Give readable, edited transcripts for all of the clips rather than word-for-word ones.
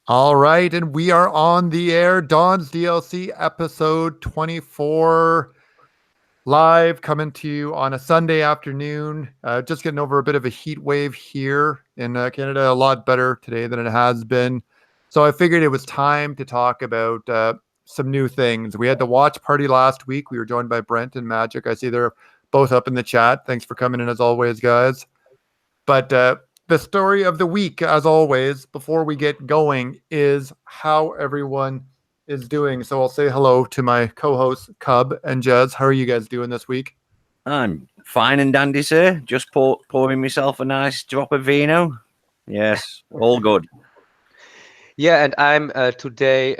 All right, and we are on the air. Dawn's DLC episode 24 live coming to you on a Sunday afternoon. Just getting over a bit of a heat wave here in Canada, a lot better today than it has been. So I figured it was time to talk about some new things. We had the watch party last week. We were joined by Brent and Magic. I see they're both up in the chat. Thanks for coming in as always, guys. But the story of the week, as always, before we get going, is how everyone is doing. So I'll say hello to my co-hosts, Cub and Jez. How are you guys doing this week? I'm fine and dandy, sir. Just pouring myself a nice drop of vino. Yes, all good. Yeah, and I'm today.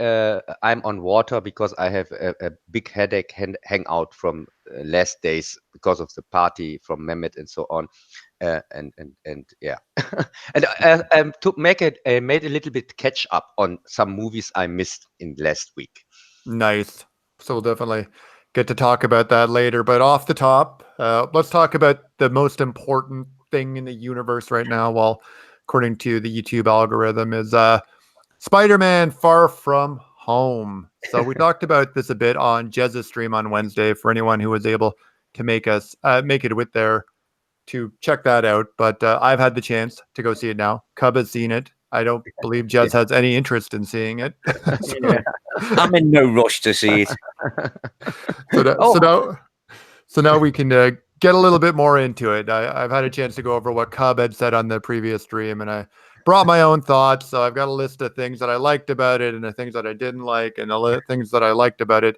I'm on water because I have a big headache hangout from last days because of the party from Mehmet and so on, and yeah, and to make it, I made a little bit catch up on some movies I missed in last week. Nice. So we'll definitely get to talk about that later. But off the top, let's talk about the most important thing in the universe right now. Well, according to the YouTube algorithm, is Spider-Man Far From Home. So we talked about this a bit on Jez's stream on Wednesday for anyone who was able to make it with there to check that out. But I've had the chance to go see it now. Cub has seen it. I don't believe Jez has any interest in seeing it. So, yeah. I'm in no rush to see it. So now we can get a little bit more into it. I've had a chance to go over what Cub had said on the previous stream, and I brought my own thoughts. So I've got a list of things that I liked about it and the things that I didn't like, and the things that I liked about it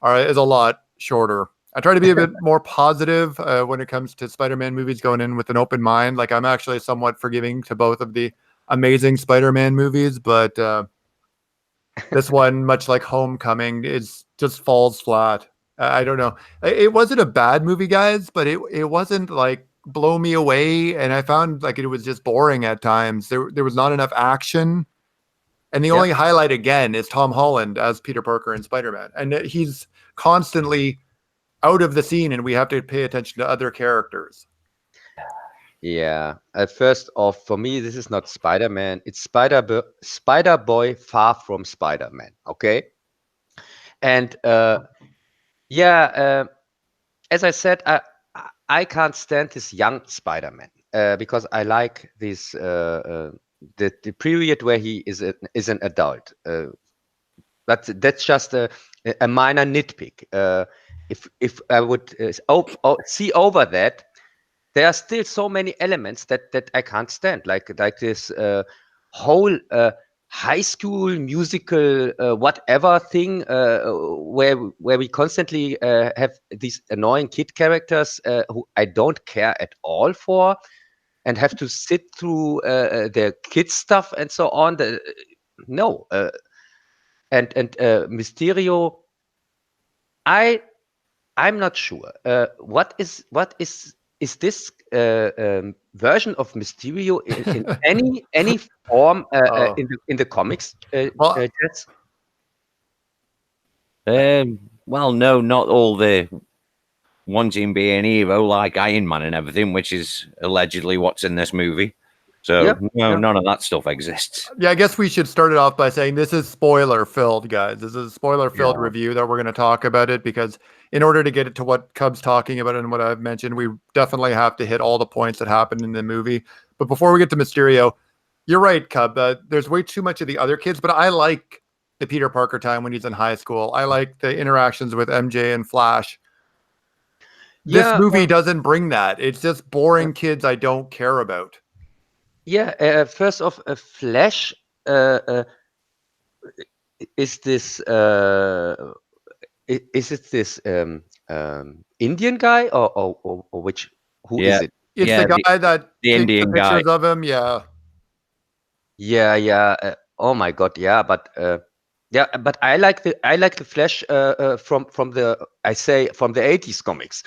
is a lot shorter. I try to be a bit more positive when it comes to Spider-Man movies, going in with an open mind. Like, I'm actually somewhat forgiving to both of the amazing Spider-Man movies, but this one, much like Homecoming, just falls flat. I don't know. It wasn't a bad movie, guys, but it wasn't like blow me away, and I found like it was just boring at times. There was not enough action, and the only highlight again is Tom Holland as Peter Parker and Spider-Man, and he's constantly out of the scene, and we have to pay attention to other characters. Yeah. First off, for me, this is not Spider-Man. It's Spider-Boy Far From Spider-Man. Okay. And as I said, I can't stand this young Spider-Man because I like this the period where he is an adult. But that's just a minor nitpick. If I would see over that, there are still so many elements that I can't stand, like this whole high school musical whatever thing where we constantly have these annoying kid characters who I don't care at all for, and have to sit through their kid stuff and so on. And Mysterio, I'm not sure. What is this version of Mysterio in any form in the comics? Jez? Well, no, not all the wanting to be an hero like Iron Man and everything, which is allegedly what's in this movie. So none of that stuff exists. Yeah, I guess we should start it off by saying this is spoiler filled, guys. This is a spoiler filled review that we're going to talk about it, because in order to get it to what Cub's talking about and what I've mentioned, we definitely have to hit all the points that happen in the movie. But before we get to Mysterio, you're right, Cub. There's way too much of the other kids, but I like the Peter Parker time when he's in high school. I like the interactions with MJ and Flash. This movie doesn't bring that. It's just boring kids I don't care about. Yeah, first off, Flash is this is it this Indian guy or which? Who is it? It's the guy that the takes Indian the pictures guy of him. Yeah. Oh my God, yeah, but I like the Flash from the 80s comics.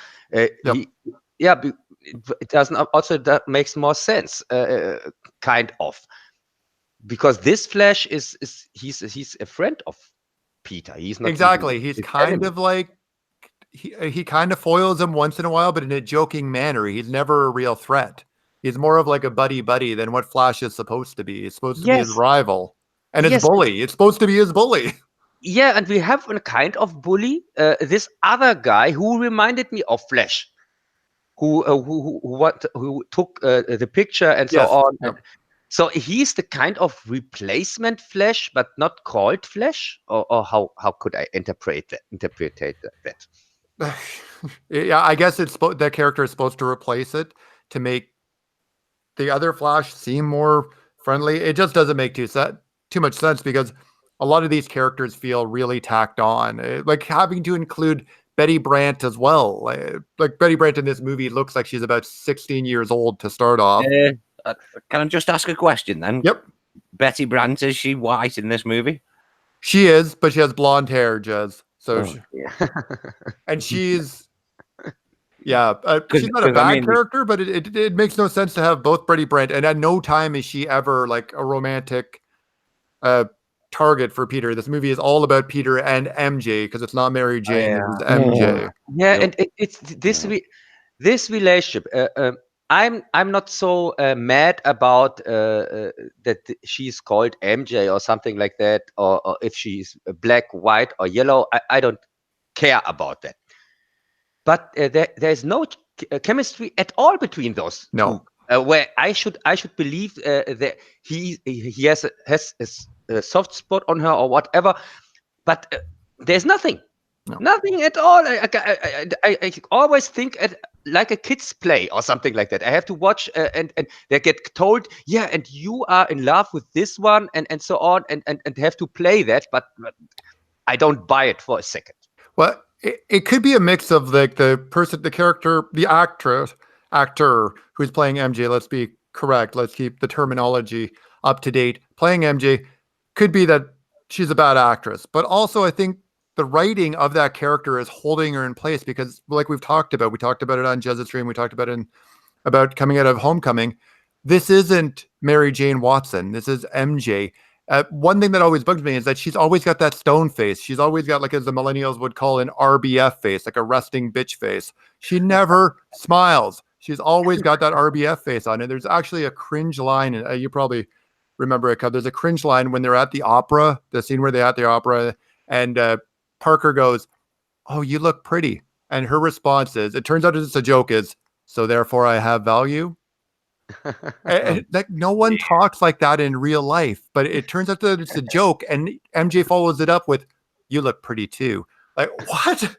It doesn't also, that makes more sense, kind of, because this Flash he's a friend of Peter. He's not exactly. He's kind of like he kind of foils him once in a while, but in a joking manner. He's never a real threat. He's more of like a buddy than what Flash is supposed to be. He's supposed to be his rival. And it's Yes, bully. It's supposed to be his bully. yeah, and we have a kind of bully, this other guy who reminded me of Flash, who took the picture and so Yes. on. Yep. So he's the kind of replacement Flash, but not called Flash, or how could I interpret that? Yeah, I guess that character is supposed to replace it to make the other Flash seem more friendly. It just doesn't make too much sense because a lot of these characters feel really tacked on. Like having to include Betty Brant as well. Like Betty Brant in this movie looks like she's about 16 years old to start off. Can I just ask a question then? Yep. Betty Brant, is she white in this movie? She is, but she has blonde hair, Jez. So, Yeah. and she's not a 'Cause bad I mean, character, but it makes no sense to have both Betty Brant, and at no time is she ever like a romantic target for Peter. This movie is all about Peter and MJ because it's not Mary Jane, yeah. this is MJ. Yeah, Yep. and it's this relationship. I'm not so mad about that she's called MJ or something like that, or if she's black, white, or yellow. I don't care about that. But there's no chemistry at all between those No. two. Where I should believe that he has a soft spot on her or whatever, but there's nothing. No. Nothing at all. I always think like a kid's play or something like that. I have to watch and they get told, yeah, and you are in love with this one and so on and have to play that, but I don't buy it for a second. Well, it could be a mix of like the person, the character, the actor who's playing MJ. Let's be correct. Let's keep the terminology up to date. Playing MJ could be that she's a bad actress, but also I think the writing of that character is holding her in place because, like we talked about it on Jez's stream. We talked about it about coming out of Homecoming. This isn't Mary Jane Watson. This is MJ. One thing that always bugs me is that she's always got that stone face. She's always got, like, as the millennials would call, an RBF face, like a resting bitch face. She never smiles. She's always got that RBF face on it. There's actually a cringe line, and you probably remember it. There's a cringe line when they're at the opera, the scene where they're at the opera, and Parker goes, "Oh, you look pretty," and her response is, "It turns out it's a joke. Is so therefore I have value." Like no one talks like that in real life, but it turns out that it's a joke, and MJ follows it up with, "You look pretty too." Like what?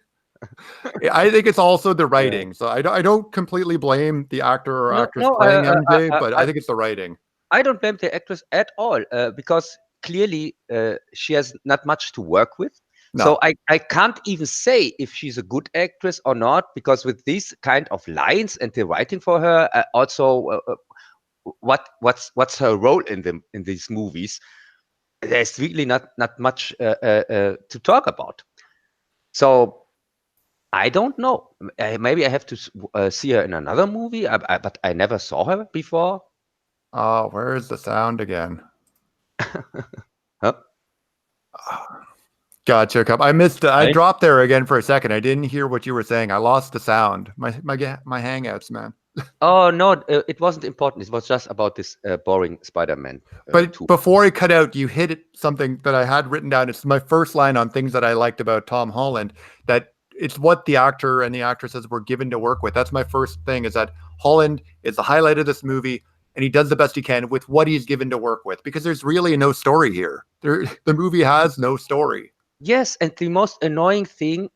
I think it's also the writing. So I don't completely blame the actor or actress playing MJ, but I think it's the writing. I don't blame the actress at all because clearly she has not much to work with. No. So I can't even say if she's a good actress or not because with these kind of lines and the writing for her, also what's her role in these movies, there's really not much to talk about. So I don't know. Maybe I have to see her in another movie, but I never saw her before. Oh, where's the sound again? Huh? Gotcha. I missed it. I Hey? dropped there again for a second. I didn't hear what you were saying. I lost the sound. My hangouts, man. Oh no, it wasn't important. It was just about this boring Spider-Man. But 2. before it cut out, you hit something that I had written down. It's my first line on things that I liked about Tom Holland, that it's what the actor and the actresses were given to work with. That's my first thing, is that Holland is the highlight of this movie, and he does the best he can with what he's given to work with, because there's really no story here. The movie has no story. Yes, and the most annoying thing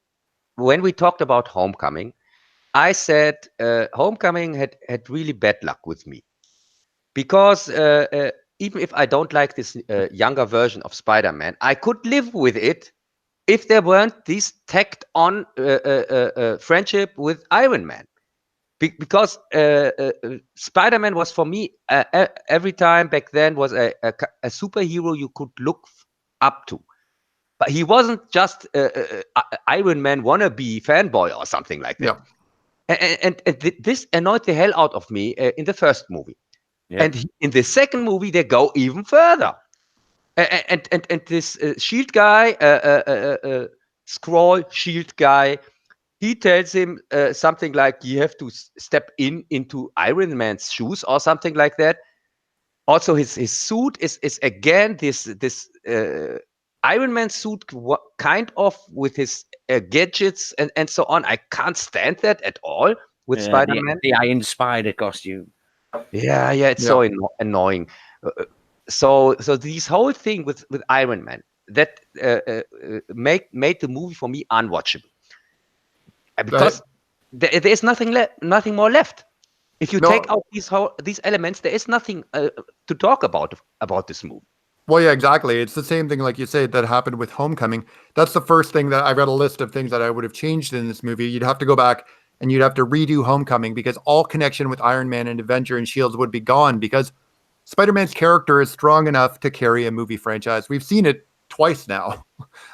when we talked about Homecoming, I said Homecoming had really bad luck with me because even if I don't like this younger version of Spider-Man, I could live with it if there weren't these tacked on friendship with Iron Man. Because Spider-Man was for me every time back then was a superhero you could look up to. But he wasn't just Iron Man wannabe fanboy or something like that. Yeah. And this annoyed the hell out of me in the first movie. Yeah. And in the second movie, they go even further. And this shield guy, Scroll shield guy, he tells him something like, you have to step into Iron Man's shoes or something like that. also his suit is again this Iron Man suit, kind of with his gadgets and so on. I can't stand that at all with Spider-Man. The Iron Spider costume. Yeah, it's so annoying. So this whole thing with Iron Man that made the movie for me unwatchable. Because there's nothing more left. If you take out these elements, there is nothing to talk about this movie. Well, yeah, exactly. It's the same thing, like you say, that happened with Homecoming. That's the first thing that I've got a list of things that I would have changed in this movie. You'd have to go back and you'd have to redo Homecoming because all connection with Iron Man and Avenger and Shields would be gone because Spider-Man's character is strong enough to carry a movie franchise. We've seen it twice now.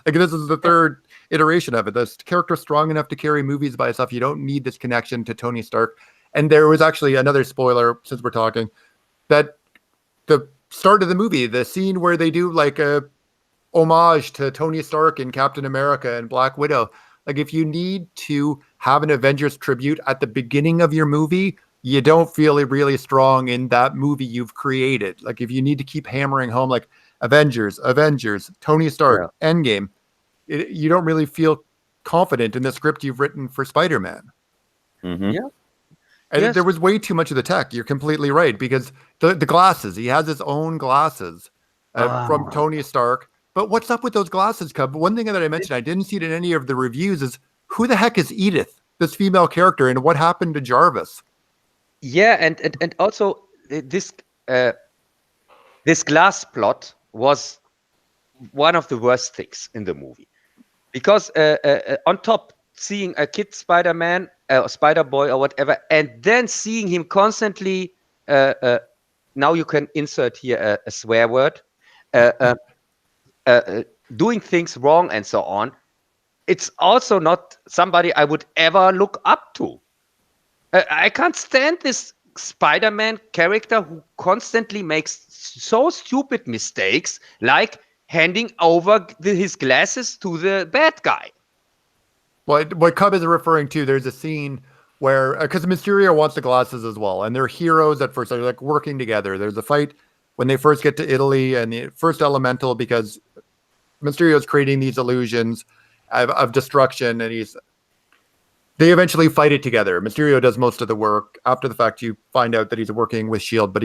Like this is the third iteration of it. This character is strong enough to carry movies by itself. You don't need this connection to Tony Stark. And there was actually another spoiler, since we're talking, that the start of the movie, the scene where they do like a homage to Tony Stark and Captain America and Black Widow. Like if you need to have an Avengers tribute at the beginning of your movie, you don't feel it really strong in that movie you've created. Like if you need to keep hammering home like Avengers, Tony Stark, Endgame, you don't really feel confident in the script you've written for Spider-Man. Mm-hmm. Yeah. And there was way too much of the tech. You're completely right, because the glasses, he has his own glasses from Tony Stark. But what's up with those glasses, Cub? One thing that I mentioned, I didn't see it in any of the reviews, is who the heck is Edith, this female character, and what happened to Jarvis? Yeah, and also this glass plot was one of the worst things in the movie, because on top, seeing a kid Spider-Man, Spider-Boy or whatever, and then seeing him constantly, now you can insert here a swear word, doing things wrong and so on. It's also not somebody I would ever look up to. I can't stand this Spider-Man character who constantly makes so stupid mistakes, like handing over his glasses to the bad guy. Well, what Cub is referring to, there's a scene where, because Mysterio wants the glasses as well, and they're heroes at first. They're like working together. There's a fight when they first get to Italy and the first Elemental, because Mysterio's creating these illusions of destruction, and they eventually fight it together. Mysterio does most of the work. After the fact, you find out that he's working with S.H.I.E.L.D., but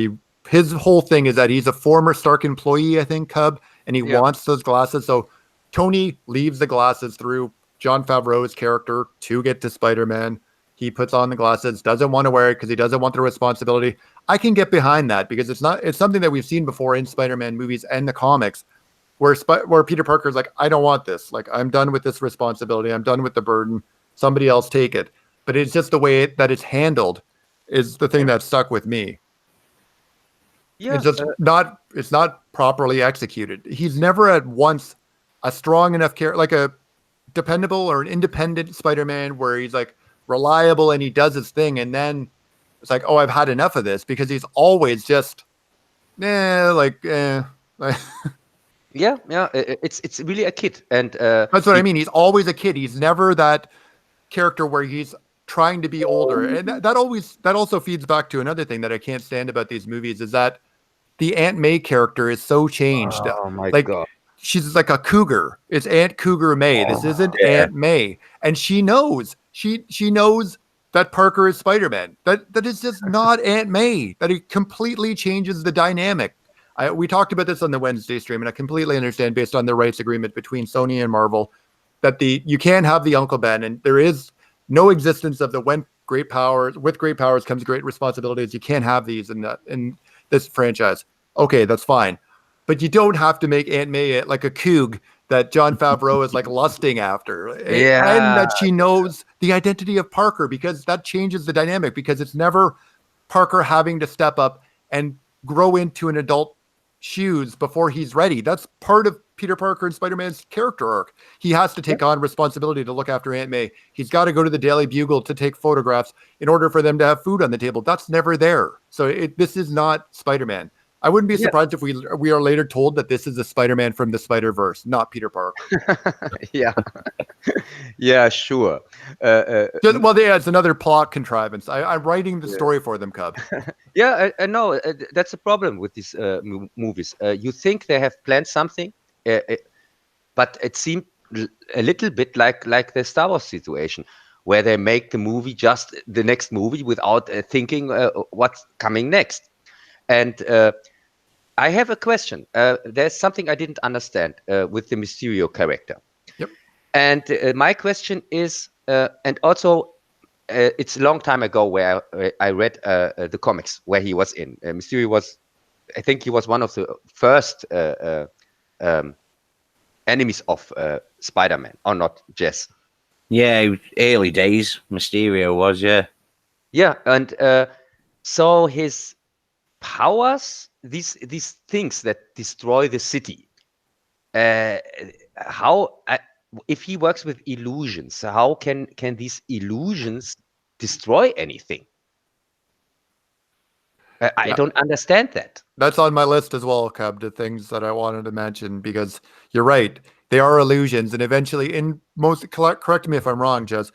his whole thing is that he's a former Stark employee, I think, Cub, and he wants those glasses. So Tony leaves the glasses through Jon Favreau's character to get to Spider-Man. He puts on the glasses, doesn't want to wear it because he doesn't want the responsibility. I can get behind that because it's something that we've seen before in Spider-Man movies and the comics, where Peter Parker's like, I don't want this. Like, I'm done with this responsibility. I'm done with the burden. Somebody else take it. But it's just the way that it's handled is the thing that stuck with me. Yeah, it's just it's not properly executed. He's never at once a strong enough character, like a dependable or an independent Spider-Man where he's like reliable and he does his thing, and then it's like, oh, I've had enough of this, because he's always just yeah, it's really a kid, and that's what I mean. He's always a kid. He's never that character where he's trying to be older, and that also feeds back to another thing that I can't stand about these movies, is that the Aunt May character is so changed. Oh my God. She's like a cougar. It's Aunt Cougar May. This isn't Aunt May. And she knows. She knows that Parker is Spider-Man. That is just not Aunt May. That it completely changes the dynamic. We talked about this on the Wednesday stream, and I completely understand, based on the rights agreement between Sony and Marvel, that you can have the Uncle Ben, and there is no existence of with great powers comes great responsibilities. You can't have these in this franchise. Okay, that's fine. But you don't have to make Aunt May like a coug that Jon Favreau is like lusting after. And that she knows the identity of Parker, because that changes the dynamic, because it's never Parker having to step up and grow into an adult shoes before he's ready. That's part of Peter Parker and Spider-Man's character arc. He has to take on responsibility to look after Aunt May. He's got to go to the Daily Bugle to take photographs in order for them to have food on the table. That's never there. So this is not Spider-Man. I wouldn't be Yeah. surprised if we are later told that this is a Spider-Man from the Spider-Verse, not Peter Parker. Yeah. Yeah, sure. Well, yeah, it's another plot contrivance. I'm writing the story for them, Cub. Yeah, I know. That's a problem with these movies. You think they have planned something, but it seemed a little bit like the Star Wars situation, where they make the movie just the next movie without thinking what's coming next. And I have a question. There's something I didn't understand with the Mysterio character. Yep. And my question is, and also, it's a long time ago where I read the comics where he was in. Mysterio was, I think he was one of the first um, enemies of Spider-Man, or not, Jez? Yeah, early days, Mysterio was, yeah. Yeah, and so his powers, these things that destroy the city, how if he works with illusions, how can these illusions destroy anything? I Yeah. don't understand that. That's on my list as well, Cub, the things that I wanted to mention, because you're right. They are illusions. And eventually, correct me if I'm wrong, Jez,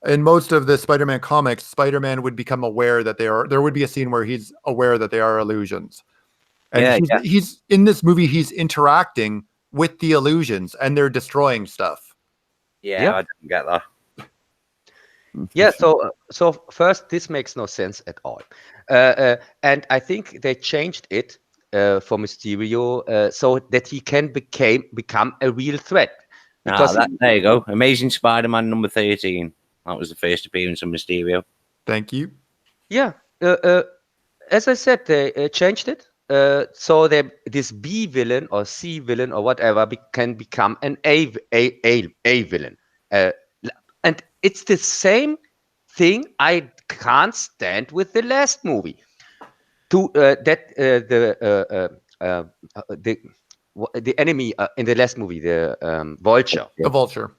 in most of the Spider-Man comics, Spider-Man would become aware that there would be a scene where he's aware that they are illusions. And Yeah, he's in this movie, he's interacting with the illusions and they're destroying stuff. Yeah, I didn't get that. Yeah, so first, this makes no sense at all, and I think they changed it for Mysterio so that he can become a real threat. Because There you go. Amazing Spider-Man number 13. That was the first appearance of Mysterio. Thank you. yeah, as I said, they changed it so that this B villain or C villain or whatever can become an A villain, and it's the same thing I can't stand with the last movie. The enemy in the last movie, the Vulture. The Vulture.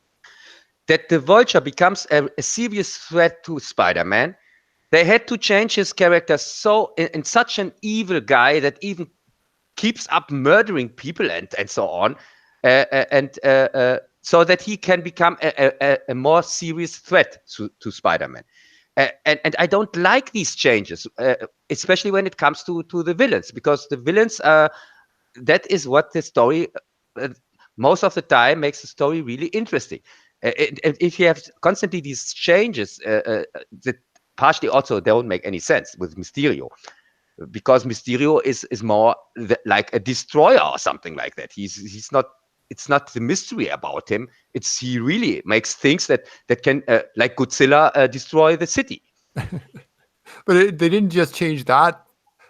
That the Vulture becomes a serious threat to Spider-Man. They had to change his character so in such an evil guy that even keeps up murdering people and so on, and so that he can become a more serious threat to Spider-Man. And I don't like these changes, especially when it comes to the villains, because the villains that is what the story most of the time makes the story really interesting. If you have constantly these changes that partially also don't make any sense with Mysterio, because Mysterio is more like a destroyer or something like that. He's not. It's not the mystery about him. It's he really makes things that can like Godzilla destroy the city. But they didn't just change that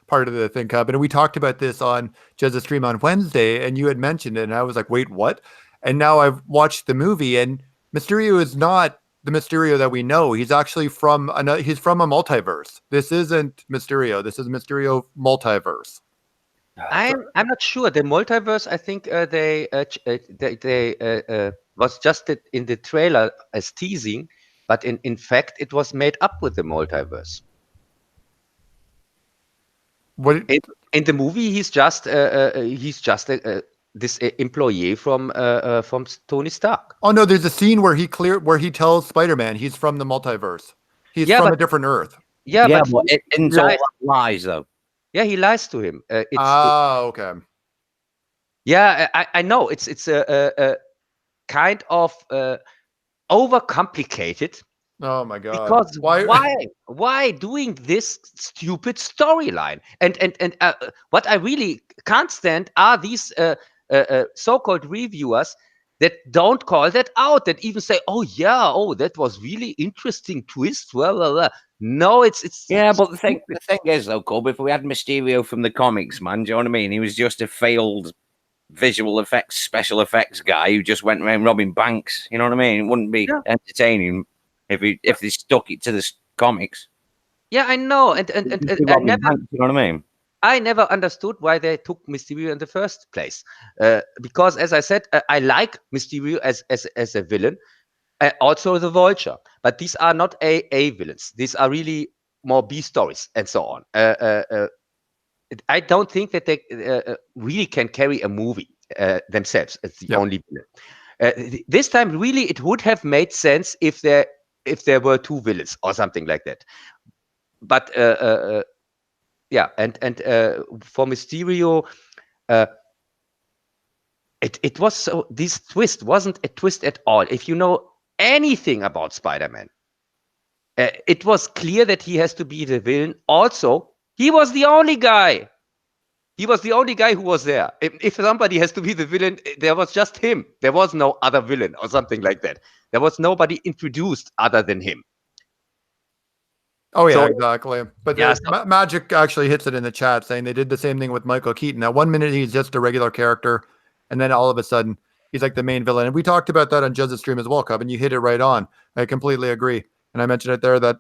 part of the thing, Cub. And we talked about this on Jez's stream on Wednesday, and you had mentioned it, and I was like, wait, what? And now I've watched the movie, and Mysterio is not the Mysterio that we know. He's actually from a multiverse. This isn't Mysterio. This is Mysterio multiverse. I'm not sure. The multiverse, I think they was just in the trailer as teasing, but in fact it was made up with the multiverse. What? In the movie, he's just this employee from Tony Stark. Oh no, there's a scene where he tells Spider-Man he's from the multiverse. He's from a different Earth. Yeah, but it isn't all lies though. Yeah, he lies to him. Okay. Yeah, I know it's a kind of overcomplicated. Oh my god! Because why doing this stupid storyline? And what I really can't stand are these so-called reviewers that don't call that out. That even say, "Oh yeah, oh that was really interesting twist." Blah, blah, blah. No, it's yeah. But the thing is though, Cub, if we had Mysterio from the comics, man, do you know what I mean? He was just a failed visual effects, special effects guy who just went around robbing banks. You know what I mean? It wouldn't be entertaining if they stuck it to the comics. Yeah, I know, and I never, banks, you know what I mean? I never understood why they took Mysterio in the first place. Because, as I said, I like Mysterio as a villain, also the Vulture. But these are not A villains. These are really more B stories and so on. I don't think that they really can carry a movie themselves as the only villain. This time, really, it would have made sense if there were two villains or something like that. But yeah, and for Mysterio, it was so, this twist wasn't a twist at all. If you know anything about Spider-Man, it was clear that he has to be the villain. Also, he was the only guy. He was the only guy who was there. If somebody has to be the villain, there was just him. There was no other villain or something like that. There was nobody introduced other than him. Oh yeah, So, exactly. But yeah, Magic actually hits it in the chat saying they did the same thing with Michael Keaton. Now, 1 minute he's just a regular character, and then all of a sudden he's like the main villain. And we talked about that on Jez's stream as well, Cub, and you hit it right on. I completely agree. And I mentioned it there that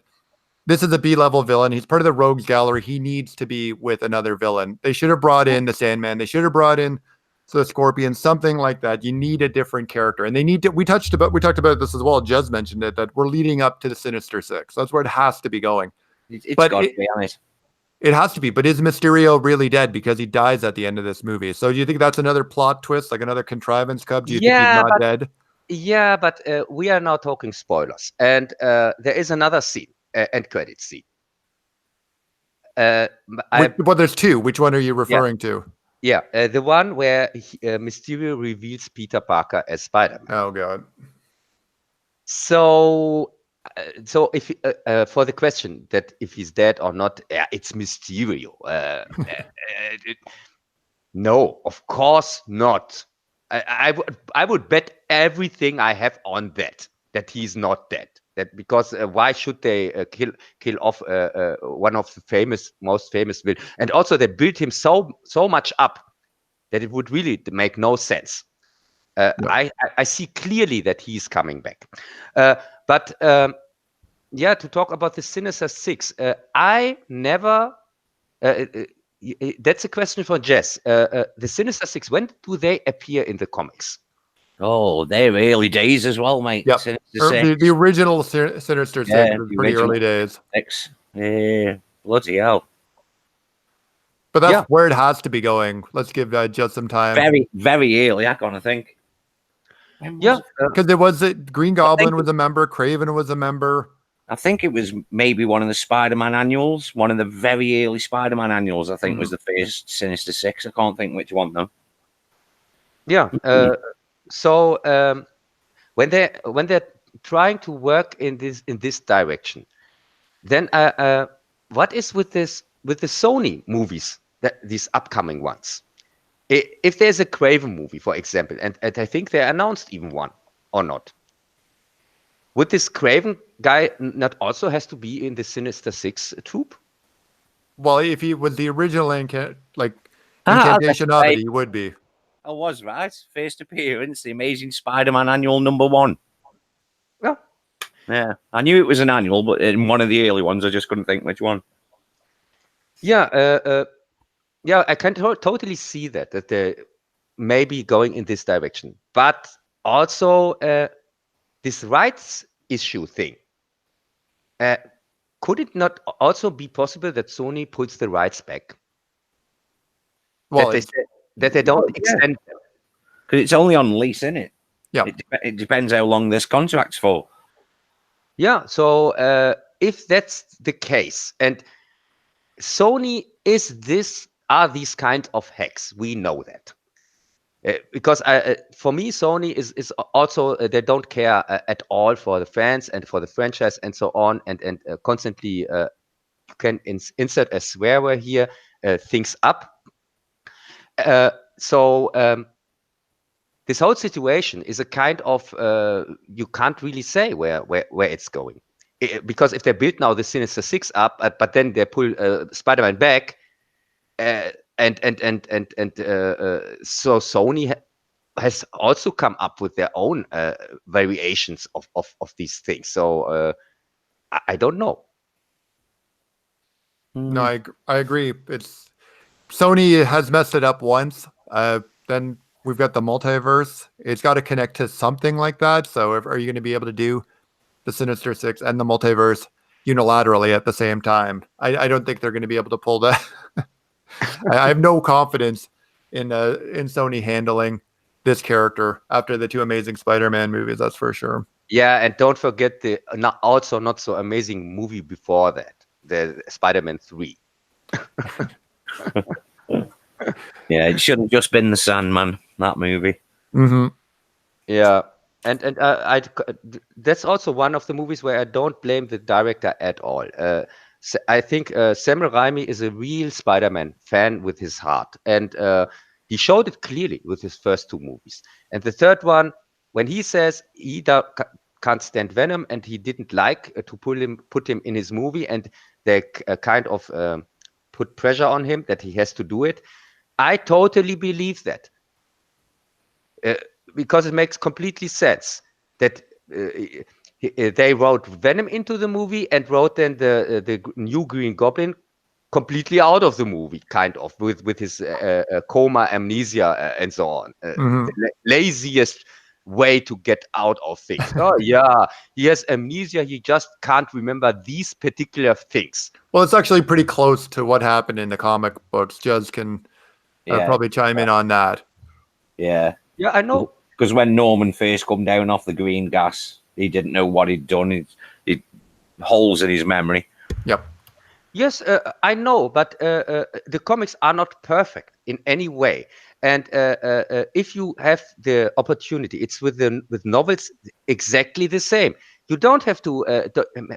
this is a B-level villain. He's part of the Rogues Gallery. He needs to be with another villain. They should have brought in the Sandman. They should have brought in the Scorpion, something like that. You need a different character, and they need to. We talked about this as well. Jez mentioned it, that we're leading up to the Sinister Six. That's where it has to be going. It's got to be honest. It has to be. But is Mysterio really dead because he dies at the end of this movie? So do you think that's another plot twist, like another contrivance, Cub? Do you think he's not dead? Yeah, but we are now talking spoilers, and there is another scene, end credit scene. Well, there's two. Which one are you referring to? Yeah, the one where Mysterio reveals Peter Parker as Spider-Man. Oh God. So if for the question that if he's dead or not, it's Mysterio. No, of course not. I would bet everything I have on that he's not dead. That because why should they kill off one of the most famous villains? And also they built him so much up that it would really make no sense. I see clearly that he's coming back. But yeah, to talk about the Sinister Six, I never. That's a question for Jez. The Sinister Six, when do they appear in the comics? Oh, they're early days as well, mate. Yep. The original Sinister Six was pretty early days. Yeah, bloody hell. But that's where it has to be going. Let's give Jez some time. Very, very early, I kind of think. Yeah. Because it was Green Goblin was a member, Kraven was a member. I think it was maybe one of the Spider-Man annuals, one of the very early Spider-Man annuals, I think was the first Sinister Six. I can't think which one though. Yeah. So when they're trying to work in this direction, then what is with the Sony movies, these upcoming ones? If there's a Kraven movie, for example, and I think they announced even one or not, would this Kraven guy not also has to be in the Sinister Six troop? Well, if he was the original incantation of it, he would be. I was right. First appearance, the Amazing Spider-Man annual #1. Yeah. I knew it was an annual, but in one of the early ones, I just couldn't think which one. Yeah. Yeah, I can totally see that they may be going in this direction, but also this rights issue thing. Could it not also be possible that Sony puts the rights back? Well, that they don't extend them. Because it's only on lease, isn't it? Yeah. It depends how long this contract's for. Yeah. So if that's the case, and Sony are these kind of hacks, we know that. Because for me, Sony is also they don't care at all for the fans and for the franchise and so on, and constantly you can insert a swear word here, things up. So this whole situation is a kind of you can't really say where it's going, because if they build now the Sinister Six up, but then they pull Spider-Man back. So Sony has also come up with their own variations of these things. So I don't know. No, I agree. Sony has messed it up once. Then we've got the multiverse. It's got to connect to something like that. So are you going to be able to do the Sinister Six and the multiverse unilaterally at the same time? I don't think they're going to be able to pull that. I have no confidence in Sony handling this character after the two Amazing Spider-Man movies. That's for sure. Yeah, and don't forget the also not so amazing movie before that, the Spider-Man 3. Yeah, it shouldn't just been the Sandman, that movie. Mm-hmm. Yeah, and that's also one of the movies where I don't blame the director at all. I think Sam Raimi is a real Spider-Man fan with his heart, and he showed it clearly with his first two movies. And the third one, when he says he can't stand Venom and he didn't like to put him in his movie, and they kind of put pressure on him that he has to do it, I totally believe that. Because it makes completely sense that they wrote Venom into the movie and wrote then the new Green Goblin completely out of the movie, kind of with his coma, amnesia, and so on. Mm-hmm. The laziest way to get out of things. Oh yeah, he has amnesia. He just can't remember these particular things. Well, it's actually pretty close to what happened in the comic books. Jez can probably chime in on that. Yeah. Yeah, I know. Because when Norman first come down off the green gas, he didn't know what he'd done. He holes in his memory. Yep. Yes, I know, but the comics are not perfect in any way. And if you have the opportunity, it's with novels exactly the same. You don't have to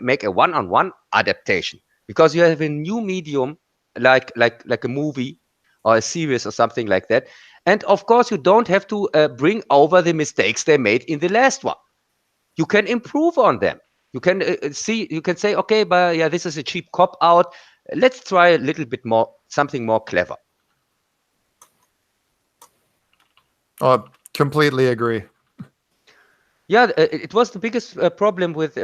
make a one-on-one adaptation because you have a new medium like a movie or a series or something like that. And of course, you don't have to bring over the mistakes they made in the last one. You can improve on them. You can you can say, okay, but yeah, this is a cheap cop out. Let's try a little bit more, something more clever. Oh, completely agree. Yeah, it was the biggest problem with.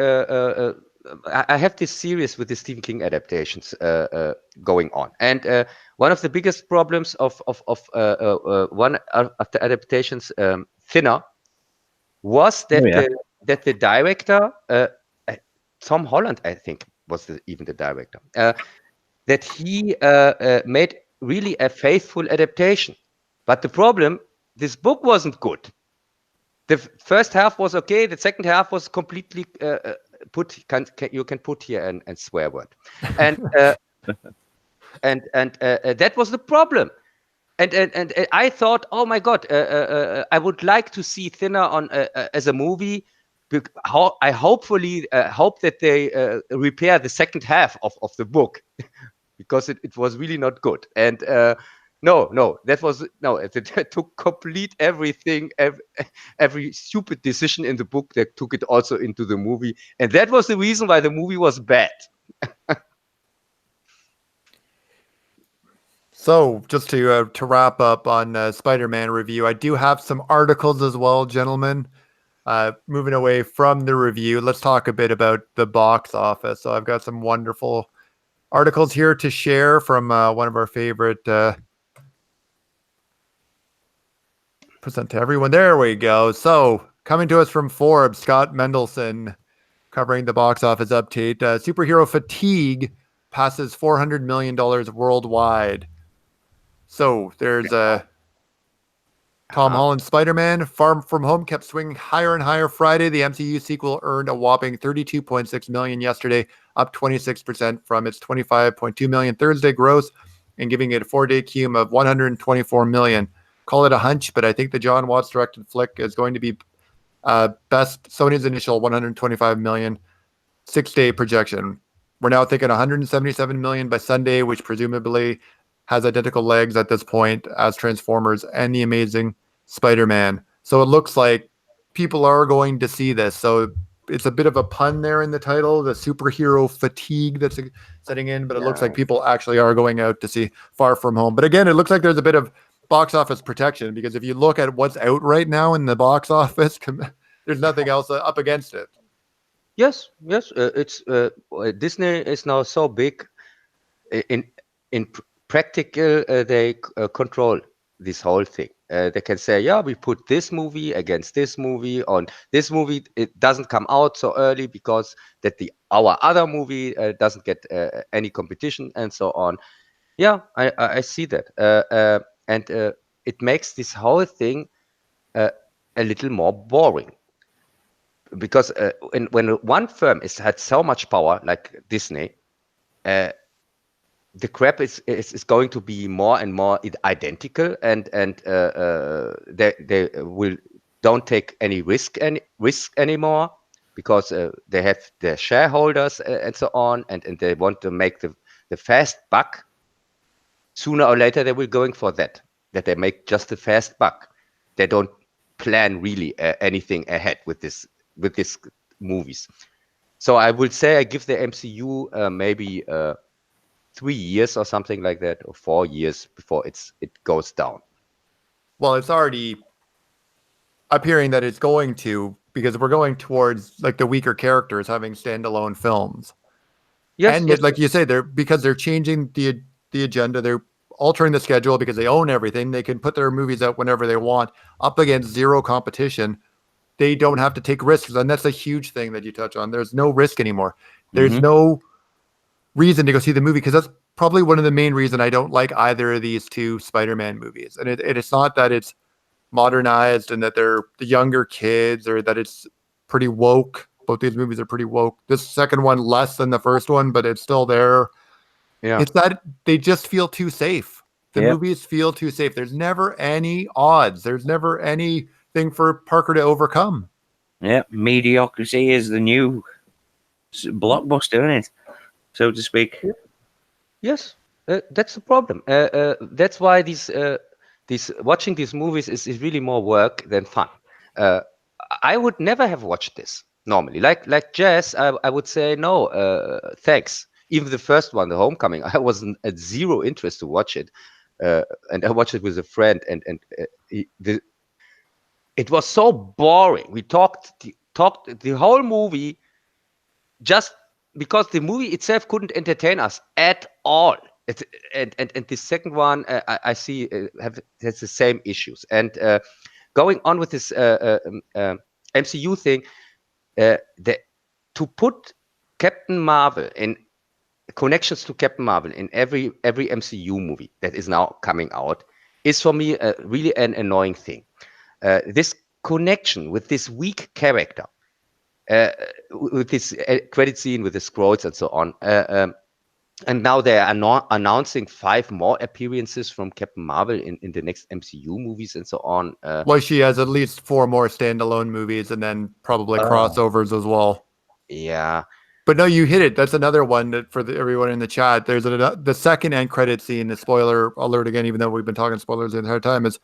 I have this series with the Stephen King adaptations going on, and one of the biggest problems of one of the adaptations, Thinner, was that that the director, Tom Holland, I think, was even the director, that he made really a faithful adaptation. But the problem, this book wasn't good. The first half was okay. The second half was completely you can put here and swear word, and that was the problem. And I thought, oh my god, I would like to see Thinner on as a movie. I hopefully hope that they repair the second half of the book because it was really not good. And no, that was no. It took complete everything, every stupid decision in the book that took it also into the movie, and that was the reason why the movie was bad. So, just to wrap up on Spider-Man review, I do have some articles as well, gentlemen. Moving away from the review, let's talk a bit about the box office. So, I've got some wonderful articles here to share from one of our favorite. Present to everyone. There we go. So, coming to us from Forbes, Scott Mendelson covering the box office update. Superhero fatigue passes $400 million worldwide. So there's Tom Holland's Spider-Man. Far From Home kept swinging higher and higher Friday. The MCU sequel earned a whopping $32.6 million yesterday, up 26% from its $25.2 million Thursday gross, and giving it a 4-day cum of $124 million. Call it a hunch, but I think the John Watts directed flick is going to be best Sony's initial $125 million 6-day projection. We're now thinking $177 million by Sunday, which presumably has identical legs at this point as Transformers and The Amazing Spider-Man. So it looks like people are going to see this. So it's a bit of a pun there in the title, the superhero fatigue that's setting in, but it looks like people actually are going out to see Far From Home. But again, it looks like there's a bit of box office protection because if you look at what's out right now in the box office, there's nothing else up against it. Yes, it's Disney is now so big in practical. They control this whole thing. They can say, yeah, we put this movie against this movie. On this movie, it doesn't come out so early because that our other movie doesn't get any competition and so on. Yeah, I see that, and it makes this whole thing a little more boring, because when one firm had so much power like Disney, the crap is going to be more and more identical, and they will don't take any risk anymore, because they have their shareholders and so on, and they want to make the fast buck. Sooner or later they will going for that they make just the fast buck. They don't plan really anything ahead with this movies. So I would say I give the MCU maybe 3 years or something like that, or 4 years before it goes down. Well, it's already appearing that it's going to, because we're going towards like the weaker characters having standalone films. Yes, And yes, like you say, they're changing the agenda. They're altering the schedule because they own everything. They can put their movies out whenever they want, up against zero competition. They don't have to take risks, and that's a huge thing that you touch on. There's no risk anymore. There's no reason to go see the movie, because that's probably one of the main reasons I don't like either of these two Spider-Man movies. And it's not that it's modernized and that they're the younger kids, or that it's pretty woke. Both these movies are pretty woke. This second one less than the first one, but it's still there. yeah, It's that they just feel too safe. The Yep. movies feel too safe. There's never any odds. There's never anything for Parker to overcome. Yeah, mediocrity is the new blockbuster, isn't it? So to speak. yes. That's the problem. That's why these watching these movies is really more work than fun. I would never have watched this normally. Like Jez, I would say no, thanks. Even the first one, The Homecoming, I wasn't at zero interest to watch it, and I watched it with a friend, and it was so boring. We talked the whole movie just because the movie itself couldn't entertain us at all. And the second one, I see has the same issues. And going on with this MCU thing, to put Captain Marvel in connections to Captain Marvel in every MCU movie that is now coming out is for me really an annoying thing. This connection with this weak character, with this credit scene with the scrolls and so on, and now they are announcing 5 more appearances from Captain Marvel in the next MCU movies and so on. Well, she has at least 4 more standalone movies, and then probably crossovers as well. Yeah. But no, you hit it. That's another one that for everyone in the chat. There's the second end credit scene. The spoiler alert again, even though we've been talking spoilers the entire time, is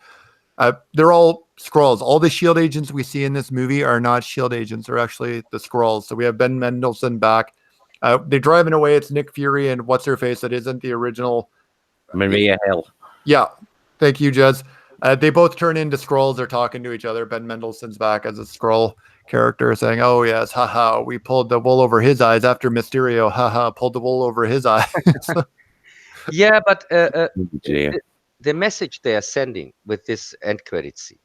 they're all Skrulls. All the Shield agents we see in this movie are not Shield agents. They're actually the Skrulls. So we have Ben Mendelsohn back. They're driving away. It's Nick Fury and what's her face that isn't the original Maria Hill. Yeah, thank you, Jez. They both turn into Skrulls. They're talking to each other. Ben Mendelsohn's back as a Skrull character, saying, "Oh yes, haha, we pulled the wool over his eyes after Mysterio, haha, pulled the wool over his eyes." Yeah, but the message they are sending with this end credit scene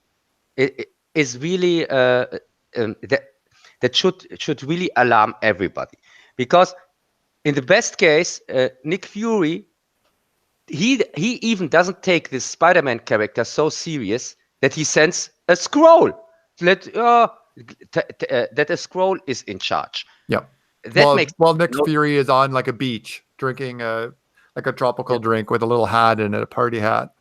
is really that should really alarm everybody, because in the best case, Nick Fury, he even doesn't take this Spider-Man character so serious that he sends a Skrull that a Skrull is in charge. Yeah. That makes Nick Fury is on like a beach drinking like a tropical drink with a little hat and a party hat.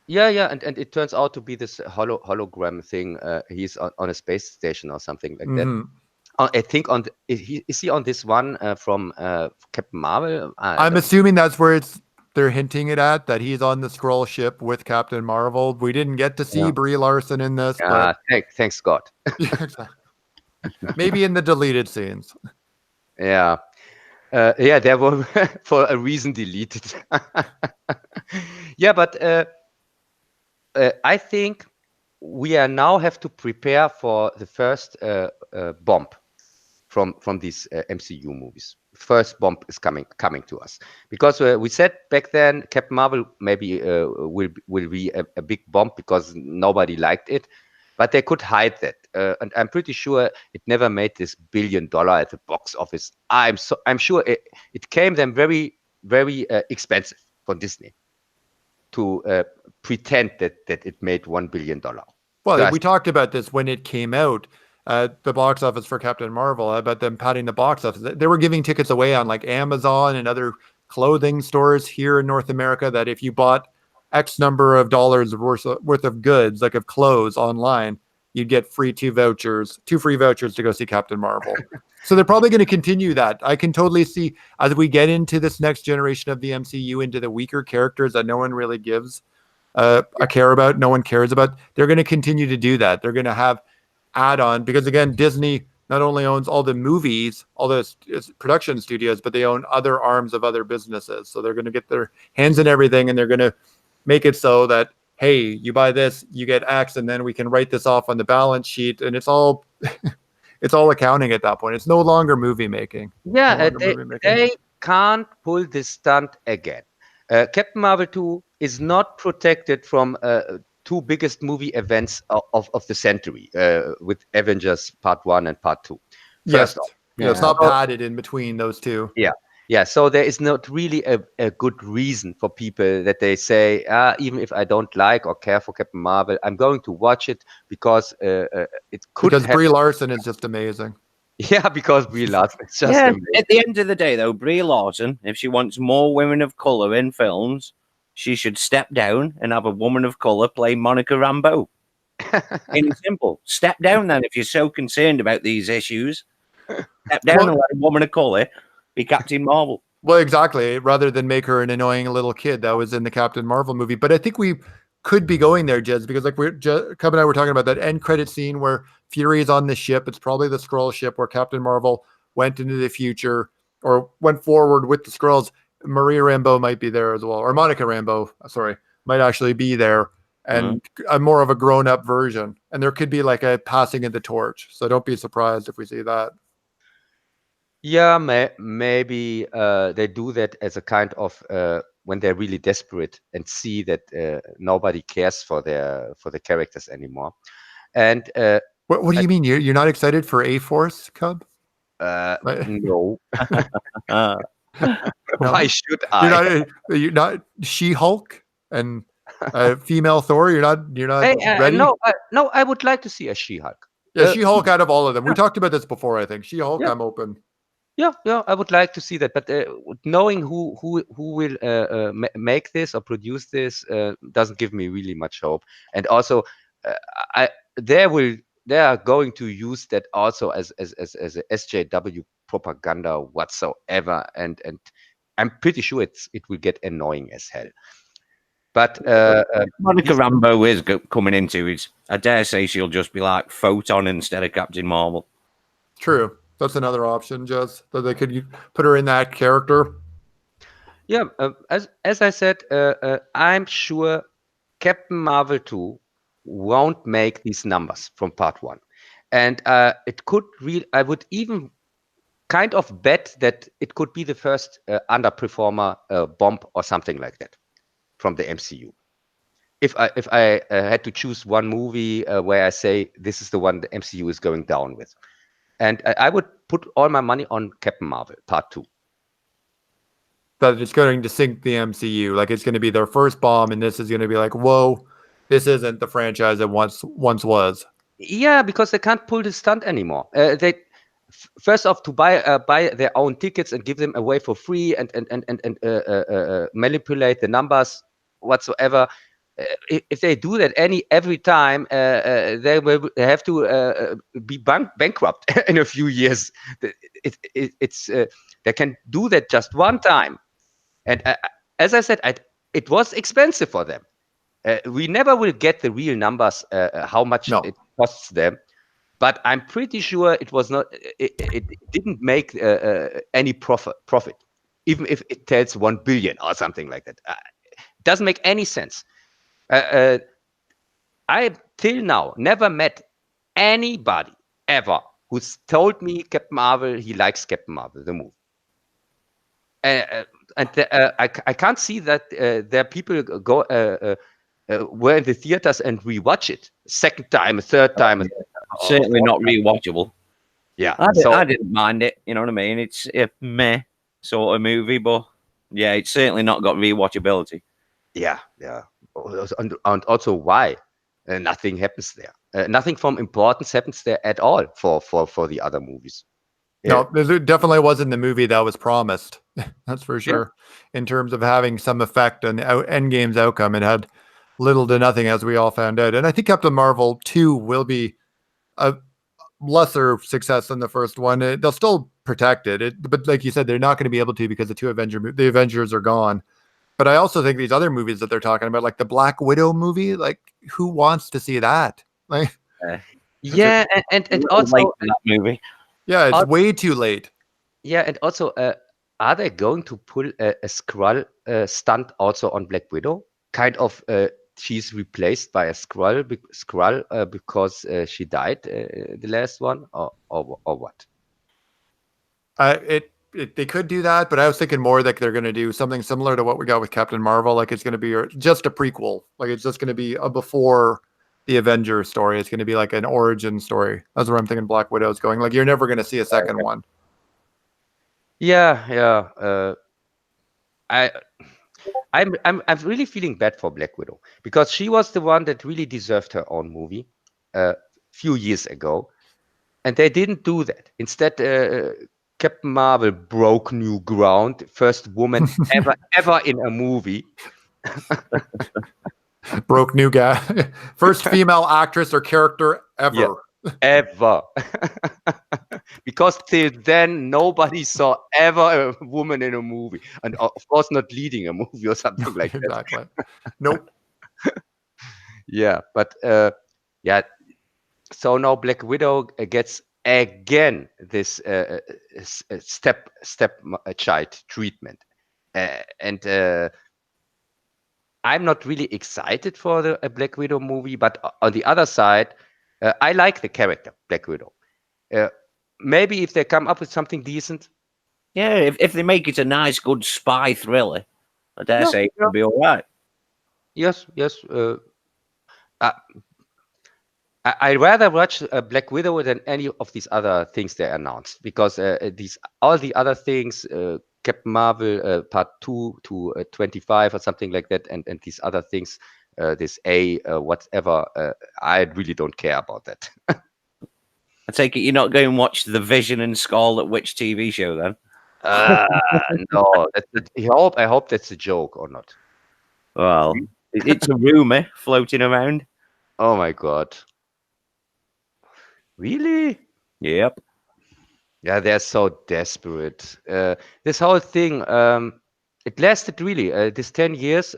Yeah, and it turns out to be this hologram thing. He's on a space station or something like that. I think is he on this one from Captain Marvel? I'm assuming that's where they're hinting it at, that he's on the Skrull ship with Captain Marvel. We didn't get to see Brie Larson in this, but thanks God. Maybe in the deleted scenes. Yeah. They were for a reason deleted. Yeah, but I think we are now have to prepare for the first bomb from these MCU movies. First bomb is coming to us, because we said back then Captain Marvel maybe will be a big bomb because nobody liked it, but they could hide that, and I'm pretty sure it never made this $1 billion at the box office. I'm sure it came them very, very expensive. for Disney to pretend that it made $1 billion. Well, we talked about this when it came out. The box office for Captain Marvel, about them padding the box office. They were giving tickets away on like Amazon and other clothing stores here in North America that if you bought X number of dollars worth of goods, like of clothes online, you'd get two free vouchers to go see Captain Marvel. So they're probably going to continue that. I can totally see as we get into this next generation of the MCU, into the weaker characters that no one really gives a care about, no one cares about. They're going to continue to do that. They're going to have add-on because again, Disney not only owns all the movies, all the production studios, but they own other arms of other businesses. So they're going to get their hands in everything, and they're going to make it so that, hey, you buy this, you get X, and then we can write this off on the balance sheet, and it's all it's all accounting at that point. It's no longer movie making. Yeah, they can't pull this stunt again. Captain Marvel 2 is not protected from two biggest movie events of the century with Avengers Part 1 and Part 2. Yes. It's not padded in between those two. Yeah. So there is not really a good reason for people that they say, even if I don't like or care for Captain Marvel, I'm going to watch it because it could. Because Brie Larson is just amazing. Yeah, because Brie Larson is just amazing. At the end of the day, though, Brie Larson, if she wants more women of color in films, she should step down and have a woman of color play Monica Rambeau. It's simple. Step down then if you're so concerned about these issues. Step down and let a woman of color be Captain Marvel. Well, exactly. Rather than make her an annoying little kid that was in the Captain Marvel movie. But I think we could be going there, Jez, because like Cub and I were talking about that end credit scene where Fury is on the ship. It's probably the Skrull ship where Captain Marvel went into the future or went forward with the Skrulls. Maria Rambeau might be there as well, or Monica Rambeau, sorry, might actually be there, and a more of a grown-up version. And there could be like a passing of the torch. So don't be surprised if we see that. Yeah, maybe they do that as a kind of when they're really desperate and see that nobody cares for the characters anymore. And what do you mean? You're not excited for A-Force, Cub? No. Why should I? You're not She-Hulk and female Thor. You're not ready. No, I would like to see a She-Hulk. Yeah, She-Hulk out of all of them. We talked about this before. I think She-Hulk. I'm open. Yeah, I would like to see that. But knowing who will make this or produce this doesn't give me really much hope. And also, they are going to use that also as a SJW propaganda whatsoever, and I'm pretty sure it will get annoying as hell. But Monica Rambeau is coming into it. I dare say she'll just be like Photon instead of Captain Marvel. True, that's another option, Jez, that they could put her in that character. Yeah, as I said, I'm sure Captain Marvel 2 won't make these numbers from Part 1, and it could I would even kind of bet that it could be the first underperformer bomb or something like that from the MCU. If I had to choose one movie where I say this is the one the MCU is going down with, and I would put all my money on Captain Marvel Part 2. That it's going to sink the MCU, like it's going to be their first bomb, and this is going to be like, whoa, this isn't the franchise it once was. Yeah, because they can't pull the stunt anymore. They first off to buy their own tickets and give them away for free and manipulate the numbers whatsoever. If they do that every time, they will have to be bankrupt in a few years. They can do that just one time, and as I said, it was expensive for them. We never will get the real numbers, how much it costs them. But I'm pretty sure it was not. It didn't make any profit, even if it tells 1 billion or something like that. It doesn't make any sense. I till now never met anybody ever who's told me Captain Marvel he likes Captain Marvel the movie. I can't see that there are people go were in the theaters and rewatch it second time, a third time. Certainly not rewatchable. Yeah, I didn't mind it. You know what I mean? It's a meh sort of movie, but Yeah, it's certainly not got rewatchability. Yeah. And also why? Nothing happens there. Nothing from importance happens there at all for the other movies. No, it definitely wasn't the movie that was promised. That's for sure. In terms of having some effect on Endgame's outcome, it had little to nothing, as we all found out. And I think Captain Marvel 2 will be a lesser success than the first one. They'll still protect it, but like you said, they're not going to be able to because the Avengers are gone. But I also think these other movies that they're talking about, like the Black Widow movie, like who wants to see that? Like, Yeah, and also late for that movie. yeah, it's way too late. Yeah, and also, are they going to pull a Skrull stunt also on Black Widow? Kind of, she's replaced by a Skrull because she died, the last one, or what? They could do that, but I was thinking more like they're going to do something similar to what we got with Captain Marvel. Like it's going to be just a prequel. Like it's just going to be a before the Avengers story. It's going to be like an origin story. That's where I'm thinking Black Widow's going. Like you're never going to see a second one. Yeah. I'm really feeling bad for Black Widow because she was the one that really deserved her own movie a few years ago, and they didn't do that. Instead, Captain Marvel broke new ground, first woman ever in a movie. Broke new guy, first female actress or character ever. Yeah, ever. Because till then nobody saw ever a woman in a movie, and of course not leading a movie or something like that. Exactly. Nope. Yeah, but yeah. So now Black Widow gets again this step child treatment, and I'm not really excited for the Black Widow movie, but on the other side, I like the character Black Widow. Maybe if they come up with something decent. Yeah, if they make it a nice, good spy thriller, I dare say it'll be all right. Yes. I rather watch Black Widow than any of these other things they announced because all the other things, Captain Marvel Part 2 to 25 or something like that, and these other things, this whatever, I really don't care about that. I take it you're not going to watch the Vision and Scarlet Witch TV show then? No, I hope that's a joke or not. Well, it's a rumor floating around. Oh my God. Really? Yep. Yeah, they're so desperate. This whole thing, it lasted really this 10 years.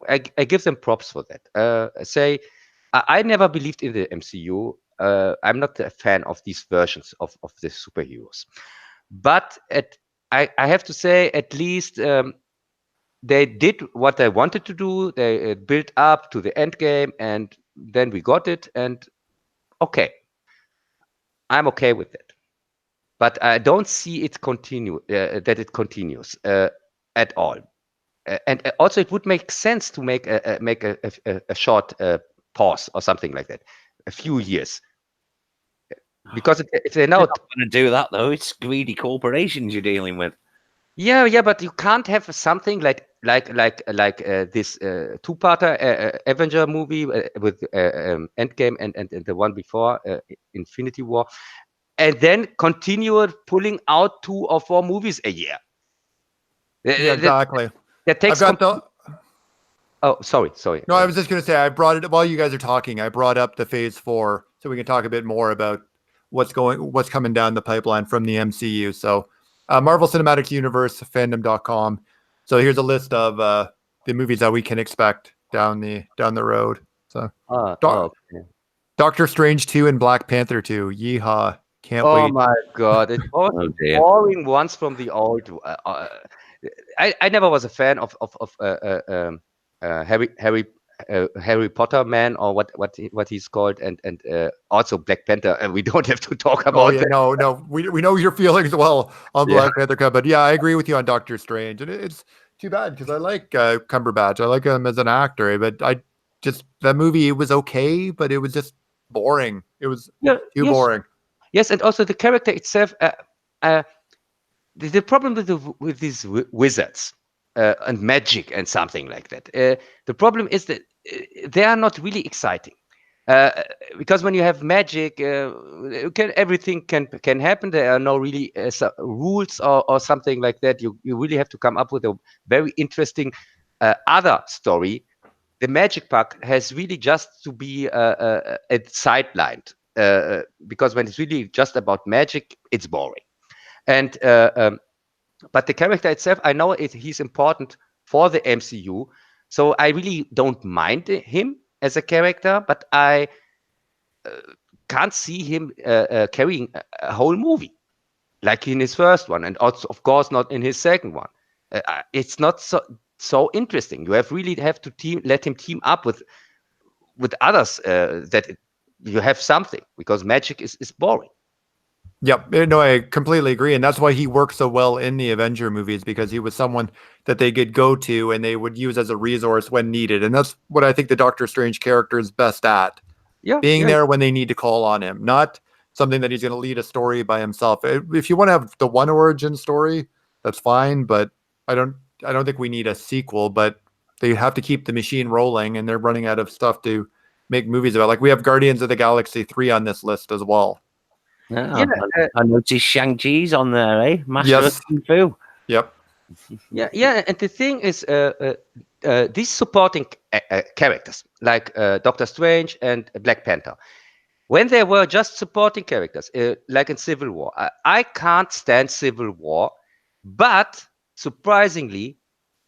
I give them props for that. I never believed in the MCU. I'm not a fan of these versions of the superheroes. But I have to say, at least they did what they wanted to do. They built up to the end game, and then we got it. And okay, I'm okay with it. But I don't see it that it continues at all. And also, it would make sense to make a short pause or something like that, a few years, because if they're They're not not going to do that though. It's greedy corporations you're dealing with. Yeah, but you can't have something like this two-parter Avenger movie with Endgame and the one before Infinity War, and then continue pulling out 2 or 4 movies a year. Yeah, exactly. That takes. Oh, sorry. No, I was just going to say, I brought it while you guys are talking. I brought up the Phase 4 so we can talk a bit more about what's coming down the pipeline from the MCU. So, Marvel Cinematic Universe, fandom.com. So here's a list of the movies that we can expect down the road. So, Doctor Strange 2 and Black Panther 2. Yeehaw! Can't wait. Oh my God! It's all boring ones from the old. I never was a fan of Harry Potter man, or what he's called, and also Black Panther. And we don't have to talk about that. No, we know your feelings well on Black Panther, but yeah, I agree with you on Doctor Strange, and it's too bad because I like Cumberbatch. I like him as an actor, but that movie, it was okay, but it was just boring. It was too boring. Yes, and also the character itself. The problem with these wizards, and magic and something like that. The problem is that they are not really exciting. Because when you have magic, everything can happen. There are no really rules or something like that. You really have to come up with a very interesting other story. The magic part has really just to be sidelined, because when it's really just about magic, it's boring. And but the character itself, I know he's important for the MCU, so I really don't mind him as a character, but I can't see him carrying a whole movie like in his first one, and also, of course, not in his second one. It's not so interesting. You really have to let him team up with others, you have something, because magic is boring. Yep. No, I completely agree. And that's why he worked so well in the Avenger movies, because he was someone that they could go to and they would use as a resource when needed. And that's what I think the Doctor Strange character is best at. Yeah. Being there when they need to call on him, not something that he's going to lead a story by himself. If you want to have the one origin story, that's fine. But I don't think we need a sequel, but they have to keep the machine rolling, and they're running out of stuff to make movies about. Like we have Guardians of the Galaxy 3 on this list as well. Yeah, I noticed Shang-Chi's on there, eh? Master of Kung Fu. Yep. Yeah. And the thing is, these supporting characters, like Doctor Strange and Black Panther, when they were just supporting characters, like in Civil War, I can't stand Civil War, but surprisingly,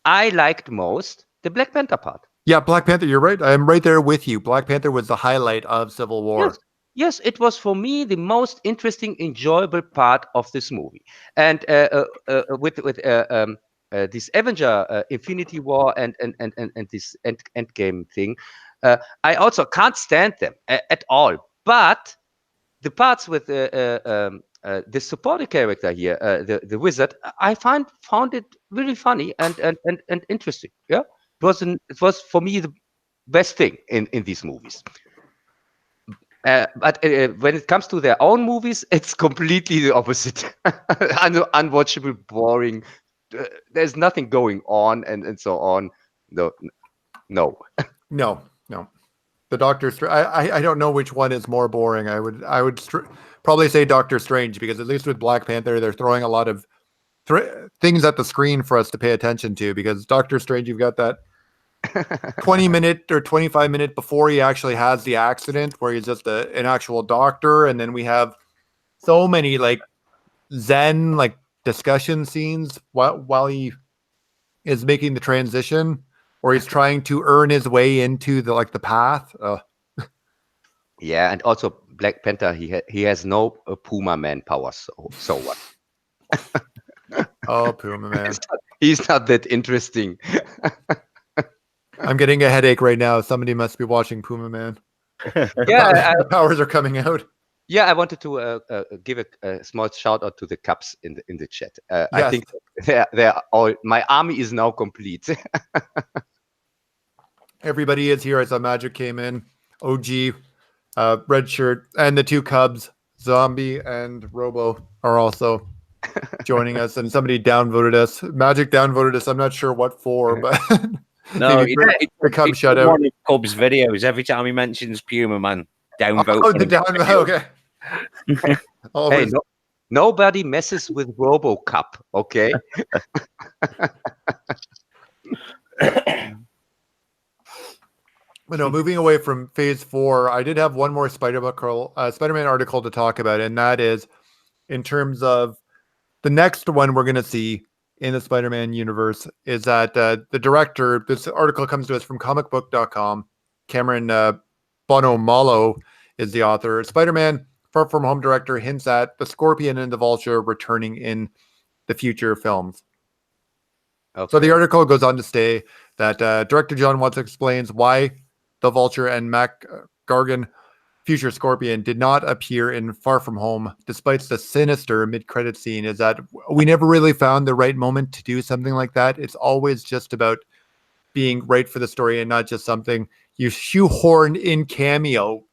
I liked most the Black Panther part. Yeah, Black Panther, you're right. I'm right there with you. Black Panther was the highlight of Civil War. Yes, it was for me the most interesting, enjoyable part of this movie. And with this Avenger Infinity War and this Endgame thing, I also can't stand them at all. But the parts with the supporting character here, the wizard, I found it really funny and interesting. Yeah, it was for me the best thing in these movies. But when it comes to their own movies, it's completely the opposite. Unwatchable, boring. There's nothing going on, and so on. No. The Doctor Strange. I don't know which one is more boring. I would probably say Doctor Strange, because at least with Black Panther, they're throwing a lot of things at the screen for us to pay attention to. Because Doctor Strange, you've got that 20-minute or 25-minute before he actually has the accident, where he's just an actual doctor, and then we have so many like Zen like discussion scenes while he is making the transition, or he's trying to earn his way into the path. Yeah, and also Black Panther, he has no Puma Man powers. So what? Oh, Puma Man. He's not that interesting. I'm getting a headache right now. Somebody must be watching Puma Man. The powers are coming out. Yeah, I wanted to give a small shout out to the Cubs in the chat. Yes. I think they're all. My army is now complete. Everybody is here. I saw Magic came in. OG, Red Shirt, and the two Cubs, Zombie and Robo, are also joining us. And somebody downvoted us. Magic downvoted us. I'm not sure what for, but no, the Cubs shut out. One of Cubs videos. Every time he mentions Puma Man, downvote. Oh, the downvote. Okay. Hey, nobody messes with RoboCop, okay? But no, moving away from Phase 4, I did have one more Spider-Man article to talk about, and that is in terms of the next one we're going to see in the Spider-Man universe is that the director, this article comes to us from comicbook.com, Cameron Bonomalo is the author. Spider-Man Far From Home director hints at the Scorpion and the Vulture returning in the future films. Okay. So the article goes on to say that director John Watts explains why the Vulture and Mac Gargan, future Scorpion, did not appear in Far From Home, despite the sinister mid-credit scene, is that we never really found the right moment to do something like that. It's always just about being right for the story and not just something you shoehorned in cameo.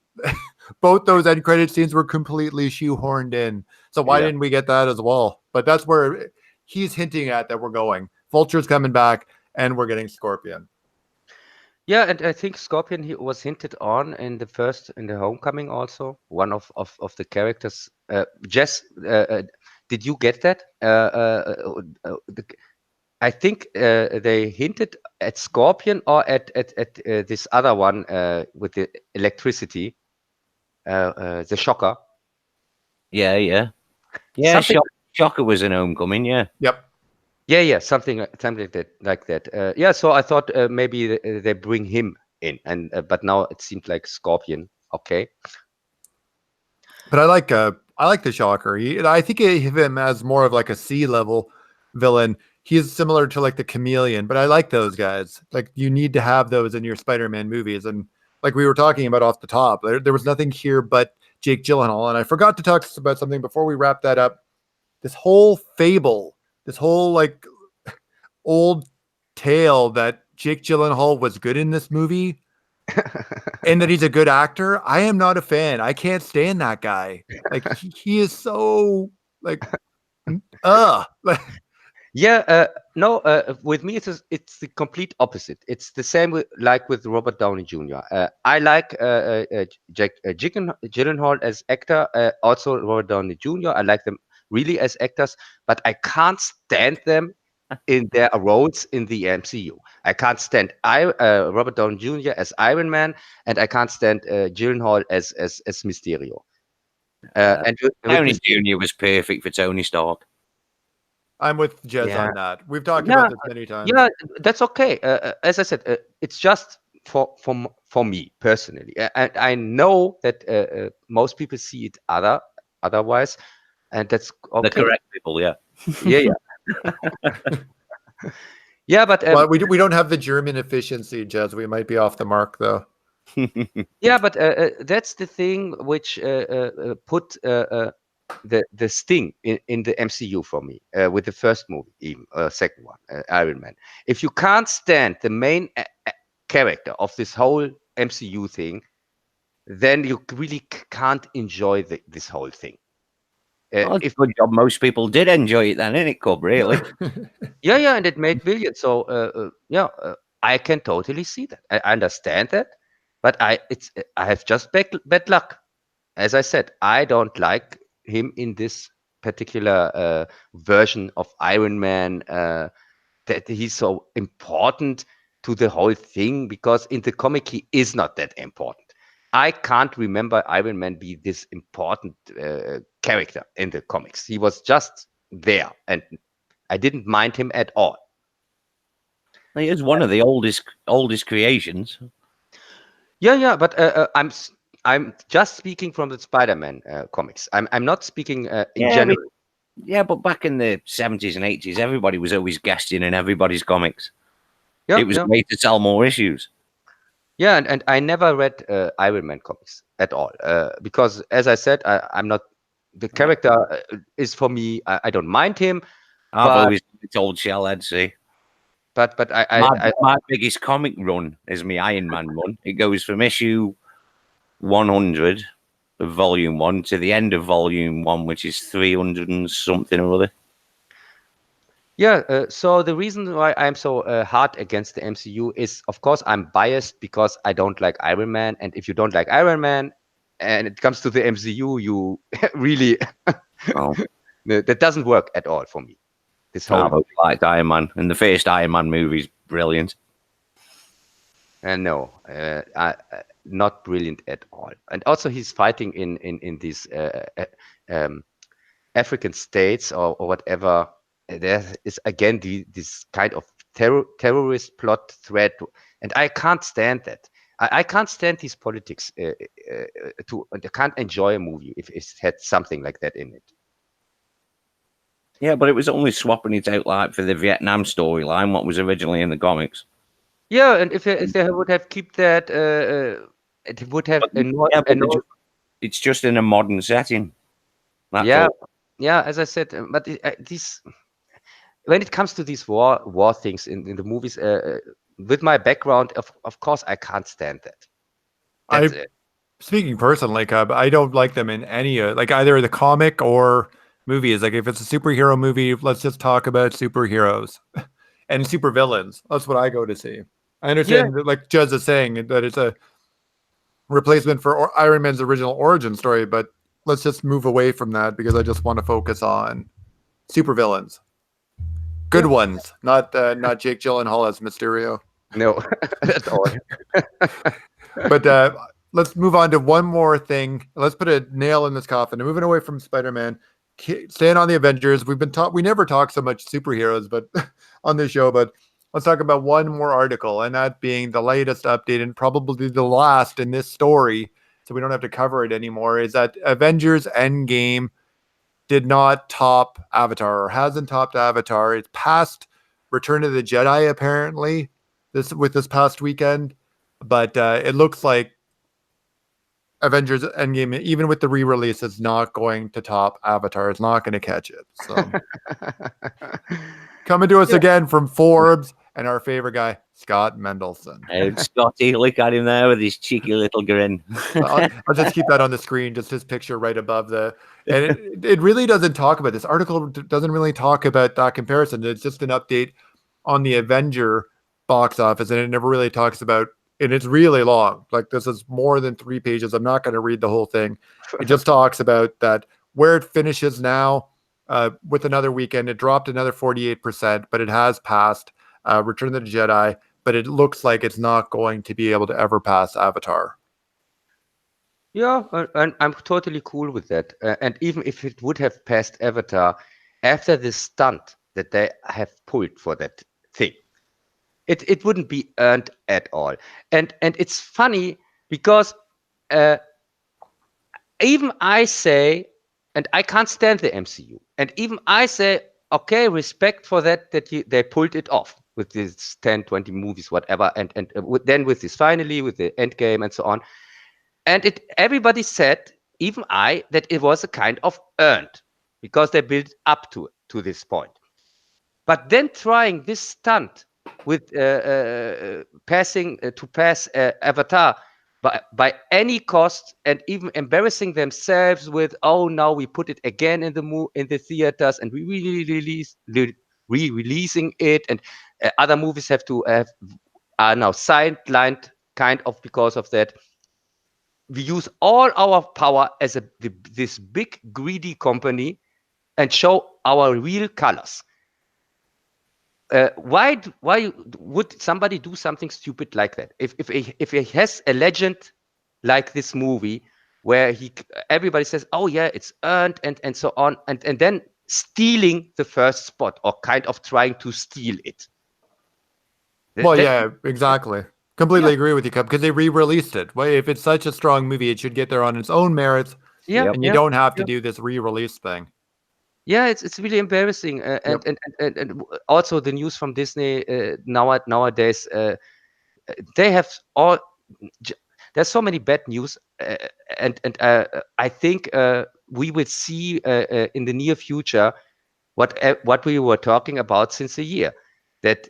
Both those end credit scenes were completely shoehorned in. So why didn't we get that as well? But that's where he's hinting at that we're going. Vulture's coming back, and we're getting Scorpion. Yeah, and I think Scorpion he was hinted on in the Homecoming also. One of the characters. Jess, did you get that? I think they hinted at Scorpion or at this other one with the electricity, the Shocker. Yeah. Something. Shocker was in Homecoming. Yeah. Yep. Yeah, something like that. Yeah, so I thought maybe they bring him in, and but now it seemed like Scorpion. Okay. But I like the Shocker. I think of him as more of like a C-level villain. He's similar to like the Chameleon, but I like those guys. Like you need to have those in your Spider-Man movies. And like we were talking about off the top, there was nothing here but Jake Gyllenhaal. And I forgot to talk about something before we wrap that up. This whole fable, this whole like old tale that Jake Gyllenhaal was good in this movie and that he's a good actor. I am not a fan. I can't stand that guy. Like he is so like Yeah, no, with me it's the complete opposite. It's the same like with Robert Downey Jr. I like Jake Gyllenhaal as actor, also Robert Downey Jr. I like them really as actors, but I can't stand them in their roles in the MCU. I can't stand Robert Downey Jr. as Iron Man, and I can't stand Gyllenhaal as Mysterio. And Downey Jr. was perfect for Tony Stark. I'm with Jez on that. We've talked about this many times. Yeah, that's okay. As I said, it's just for me personally, and I know that most people see it otherwise, and that's okay. The correct people, yeah. Yeah. Yeah, but well, we don't have the German efficiency, Jez. We might be off the mark though. Yeah, but that's the thing which put the sting in the MCU for me with the first movie, even second one, Iron Man. If you can't stand the main character of this whole MCU thing, then you really can't enjoy this whole thing. Well, it's a good job most people did enjoy it then, isn't it, Cub, really? Yeah, and it made billions. So I can totally see that. I understand that, but I have just bad luck. As I said, I don't like him in this particular version of Iron Man, that he's so important to the whole thing, because in the comic he is not that important. I can't remember Iron Man be this important character in the comics. He was just there, and I didn't mind him at all. He is one of the oldest creations. Yeah, but I'm just speaking from the Spider-Man comics. I'm not speaking in general. Yeah, but back in the 70s and 80s, everybody was always guesting in everybody's comics. Yeah, it was a way to sell more issues. Yeah, and I never read Iron Man comics at all because, as I said, I'm not. The character is for me. I don't mind him. I've always told Shellhead, see. But my biggest comic run is my Iron Man run. It goes from issue 100 of Volume 1 to the end of Volume 1, which is 300 and something or other. Yeah, so the reason why I'm so hard against the MCU is, of course, I'm biased because I don't like Iron Man. And if you don't like Iron Man and it comes to the MCU, you really... that doesn't work at all for me. This whole... I liked Iron Man. And the first Iron Man movie is brilliant. No, not brilliant at all. And also he's fighting in these African states or whatever. There is again this kind of terrorist plot thread, and I can't stand that. I can't stand these politics. I can't enjoy a movie if it had something like that in it. Yeah, but it was only swapping it out like for the Vietnam storyline, what was originally in the comics. Yeah, and if they would have kept that, it would have. It's just in a modern setting. Yeah, as I said, but these. When it comes to these war things in the movies, with my background, of course, I can't stand that. That's it. Speaking personally, Cub, I don't like them in any like either the comic or movies. Like if it's a superhero movie, let's just talk about superheroes. and supervillains. That's what I go to see. I understand, like Jez is saying, that it's a replacement for Iron Man's original origin story, but let's just move away from that because I just want to focus on supervillains. Good ones, not Jake Gyllenhaal as Mysterio. No, at all. But let's move on to one more thing. Let's put a nail in this coffin. Moving away from Spider-Man, staying on the Avengers. We never talk so much superheroes, but on this show. But let's talk about one more article, and that being the latest update and probably the last in this story, so we don't have to cover it anymore. Is that Avengers Endgame did not top Avatar, or hasn't topped Avatar. It's past Return of the Jedi apparently this past weekend. But it looks like Avengers Endgame, even with the re-release, is not going to top Avatar. It's not going to catch it. So coming to us again from Forbes and our favorite guy, Scott Mendelson. Hey, Scotty, look at him there with his cheeky little grin. I'll just keep that on the screen, just his picture right above the. And it really doesn't talk about this article. Doesn't really talk about that comparison. It's just an update on the Avenger box office, and it never really talks about. And it's really long. Like, this is more than 3 pages. I'm not going to read the whole thing. It just talks about that where it finishes now with another weekend. It dropped another 48%, but it has passed Return of the Jedi. But it looks like it's not going to be able to ever pass Avatar. Yeah, and I'm totally cool with that. And even if it would have passed Avatar, after this stunt that they have pulled for that thing, it wouldn't be earned at all. And it's funny because even I say, and I can't stand the MCU, and even I say, okay, respect for that they pulled it off with these 10, 20 movies, whatever, and then with this finally, with the Endgame and so on. And everybody said, even I, that it was a kind of earned because they built up to this point. But then trying this stunt with pass Avatar by any cost, and even embarrassing themselves with, oh, now we put it again in the theaters, and we re-releasing it, and other movies are now sidelined kind of because of that. We use all our power as this big greedy company and show our real colors. Why would somebody do something stupid like that? If he has a legend like this movie where everybody says, oh yeah, it's earned and so on, and then stealing the first spot or kind of trying to steal it. Well, yeah, exactly. Completely agree with you, Cub, because they re-released it. Well, if it's such a strong movie, it should get there on its own merits. Yeah, and you don't have to do this re-release thing. Yeah, it's really embarrassing, and also the news from Disney nowadays. They have all. There's so many bad news, and I think we will see in the near future what we were talking about since a year, that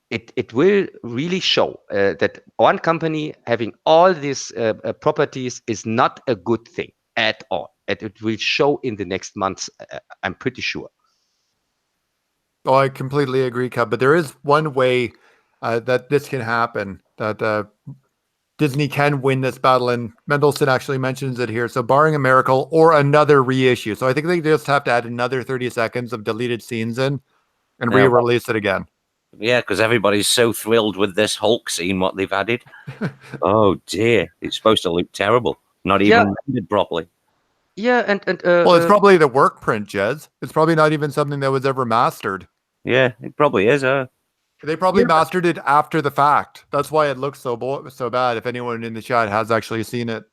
it will really show that one company having all these properties is not a good thing at all. And it will show in the next months, I'm pretty sure. Oh, I completely agree, Cub. But there is one way that this can happen, that Disney can win this battle, and Mendelson actually mentions it here. So barring a miracle or another reissue. So I think they just have to add another 30 seconds of deleted scenes in and re-release it again. Yeah, because everybody's so thrilled with this Hulk scene, what they've added. Oh dear, it's supposed to look terrible. Not even rendered properly. Yeah, and well, it's probably the work print, Jez. It's probably not even something that was ever mastered. Yeah, it probably is. They probably mastered it after the fact. That's why it looks so bad. If anyone in the chat has actually seen it.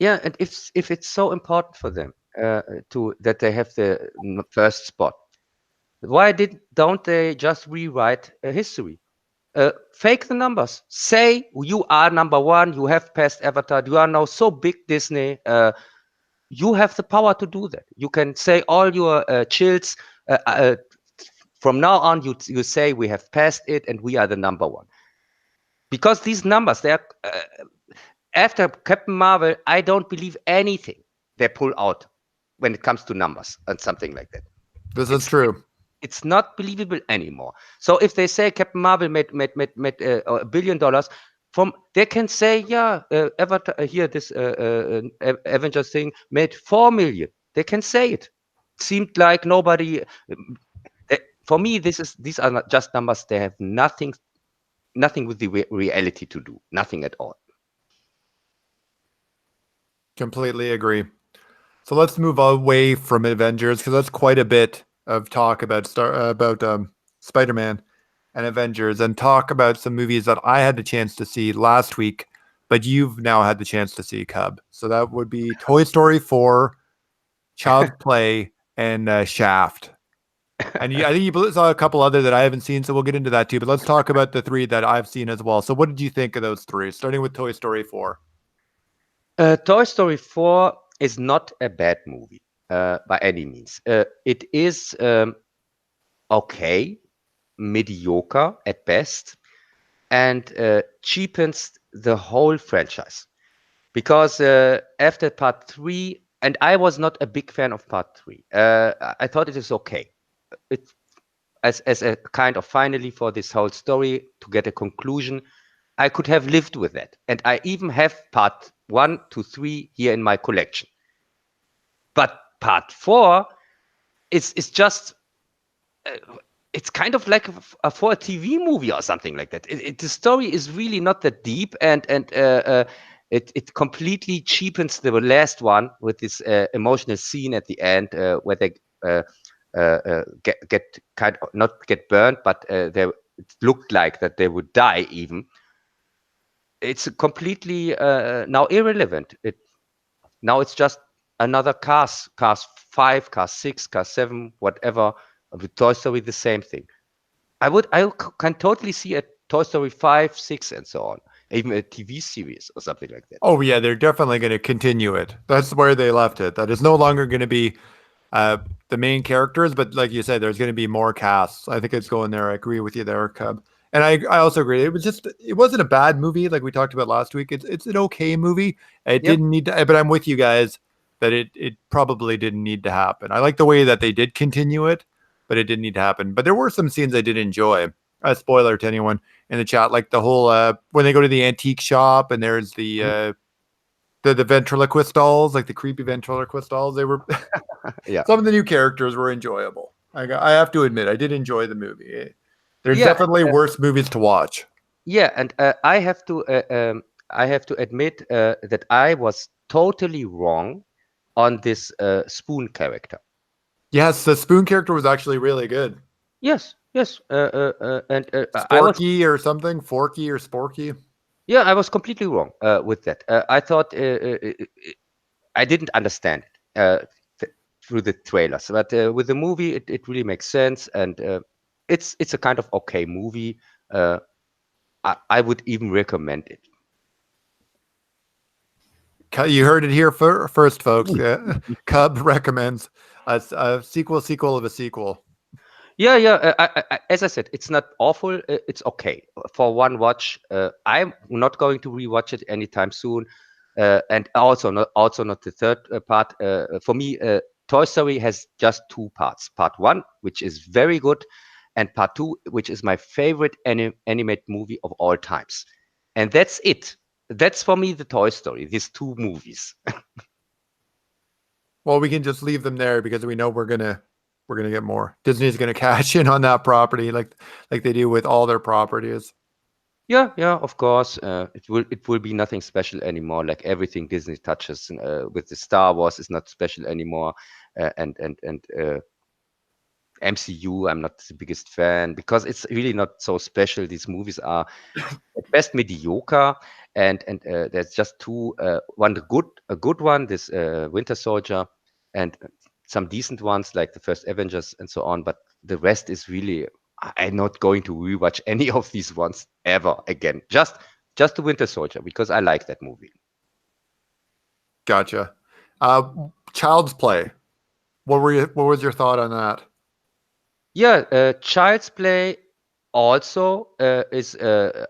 Yeah, and if it's so important for them that they have the first spot, why don't they just rewrite history? Fake the numbers. Say you are number one. You have passed Avatar. You are now so big, Disney. You have the power to do that. You can say all your chills. From now on, you say we have passed it and we are the number one. Because these numbers, they are after Captain Marvel. I don't believe anything they pull out when it comes to numbers and something like that. This is true. It's not believable anymore. So if they say Captain Marvel made $1 billion, from they can say, yeah, here this Avengers thing made 4 million. They can say it. Seemed like nobody. For me, these are not just numbers. They have nothing with the reality to do. Nothing at all. Completely agree. So let's move away from Avengers because that's quite a bit of talk about Spider-Man and Avengers, and talk about some movies that I had the chance to see last week, but you've now had the chance to see, Cub. So that would be Toy Story 4, Child's Play, and Shaft. And I think you saw a couple other that I haven't seen, so we'll get into that too. But let's talk about the 3 that I've seen as well. So what did you think of those 3? Starting with Toy Story 4. Toy Story 4 is not a bad movie by any means. It is okay, mediocre at best, and cheapens the whole franchise. Because after part 3, and I was not a big fan of part 3, I thought it is okay. It as a kind of finally for this whole story to get a conclusion. I could have lived with that, and I even have part 1 to 3 here in my collection. But part 4 is just it's kind of like for a TV movie or something like that. The story is really not that deep, and it completely cheapens the last one with this emotional scene at the end where they get kind of not get burned, but it looked like that they would die even. It's completely now irrelevant. Now it's just another Cars 5, Cars 6, Cars 7, whatever. With Toy Story, the same thing. Can totally see a Toy Story 5, 6, and so on. Even a TV series or something like that. Oh yeah, they're definitely going to continue it. That's where they left it. That is no longer going to be the main characters, but like you said, there's going to be more casts. I think it's going there. I agree with you there, Cub. And I also agree. It wasn't a bad movie like we talked about last week. It's an okay movie. It didn't need to, but I'm with you guys that it probably didn't need to happen. I like the way that they did continue it, but it didn't need to happen. But there were some scenes I did enjoy. A spoiler to anyone in the chat, like the whole when they go to the antique shop and there's the ventriloquist dolls, like the creepy ventriloquist dolls. They were Yeah. Some of the new characters were enjoyable. I have to admit, I did enjoy the movie. There's definitely worse movies to watch. Yeah, and I have to admit that I was totally wrong on this Spoon character. Yes, the Spoon character was actually really good. Yes, and Sporky or something, Forky or Sporky. Yeah, I was completely wrong with that. I thought I didn't understand it through the trailers, but with the movie, it really makes sense, and it's a kind of okay movie. I would even recommend it. You heard it here first, folks. Cub recommends a sequel of a sequel. Yeah. As I said, it's not awful. It's okay for one watch. I'm not going to rewatch it anytime soon, and also not the third part. For me, Toy Story has just 2 parts. Part 1, which is very good, and part 2, which is my favorite animated movie of all times. And that's it. That's for me the Toy Story. These 2 movies. Well, we can just leave them there because we know we're gonna get more. Disney's gonna cash in on that property like they do with all their properties. Yeah, of course. It will be nothing special anymore. Like everything Disney touches with the Star Wars is not special anymore, and MCU, I'm not the biggest fan because it's really not so special. These movies are at best mediocre, and there's just 2. One a good one, this Winter Soldier, and some decent ones like the first Avengers and so on. But the rest is really I'm not going to rewatch any of these ones ever again. Just the Winter Soldier because I like that movie. Gotcha. Child's Play. What was your thought on that? Yeah, Child's Play also is.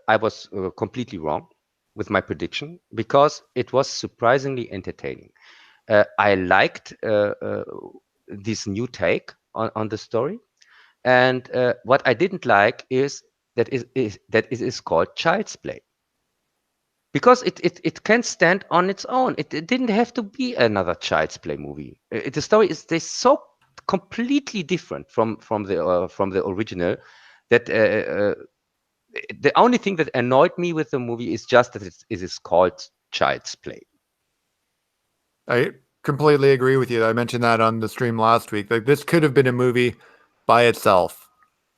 I was completely wrong with my prediction because it was surprisingly entertaining. I liked this new take on the story. And what I didn't like is that it is called Child's Play, because it can stand on its own. It didn't have to be another Child's Play movie. The story is they so completely different from the original that the only thing that annoyed me with the movie is just that it is called Child's Play. I completely agree with you. I mentioned that on the stream last week. Like this could have been a movie by itself.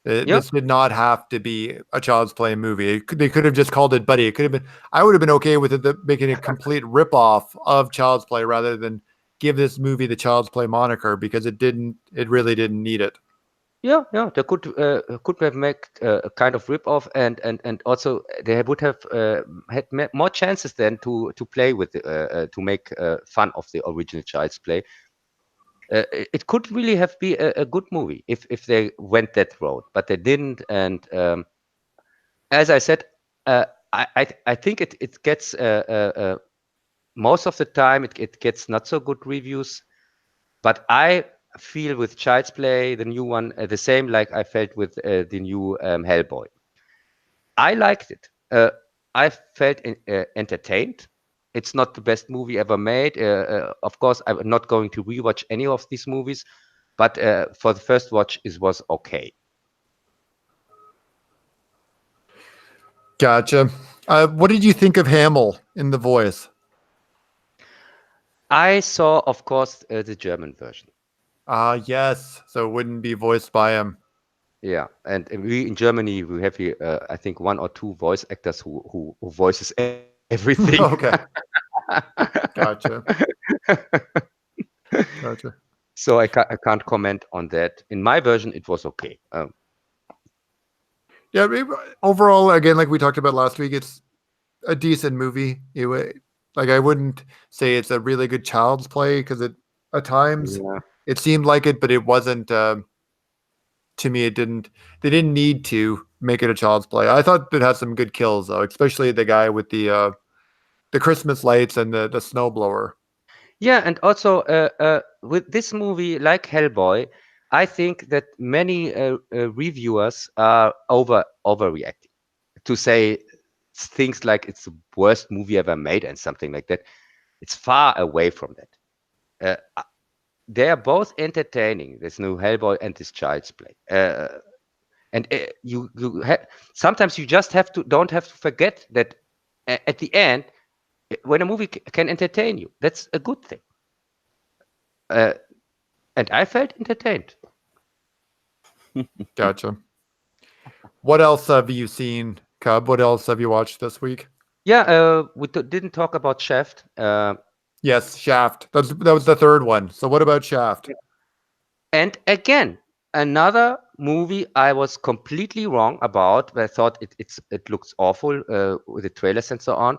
Yeah, This did not have to be a Child's Play movie. They could have just called it Buddy. It could have been. I would have been okay with it making a complete ripoff of Child's Play rather than give this movie the Child's Play moniker because it didn't. It really didn't need it. yeah, yeah. They could have made a kind of rip off, and also they would have had more chances then to play with to make fun of the original Child's Play. It could really have been a good movie if they went that road, but they didn't. And as I said, I think it gets most of the time it gets not so good reviews. But I feel with Child's Play, the new one, the same like I felt with the new Hellboy. I liked it. I felt entertained. It's not the best movie ever made. Of course, I'm not going to rewatch any of these movies, but for the first watch, it was okay. Gotcha. What did you think of Hamill in the voice? I saw, of course, the German version. Yes. So it wouldn't be voiced by him. Yeah, and we in Germany we have here, I think, one or two voice actors who voices everything. Okay. Gotcha. Gotcha. So I can't comment on that. In my version, it was okay. Yeah. Overall, again, like we talked about last week, it's a decent movie. Like I wouldn't say it's a really good Child's Play because at times Yeah. it seemed like it, but it wasn't. To me, it didn't. They didn't need to make it a Child's Play. I thought it had some good kills though, especially the guy with the Christmas lights and the snowblower. Yeah, and also with this movie, like Hellboy, I think that many reviewers are overreacting to say things like it's the worst movie ever made and something like that. It's far away from that. They are both entertaining. This new Hellboy and this Child's Play. And sometimes you just don't have to forget that at the end, when a movie can entertain you, that's a good thing. And I felt entertained. Gotcha. What else have you seen, Cub? What else have you watched this week? Yeah, we didn't talk about Shaft. Yes, Shaft. That was the third one. So what about Shaft? And again, another movie I was completely wrong about. I thought it looks awful with the trailers and so on.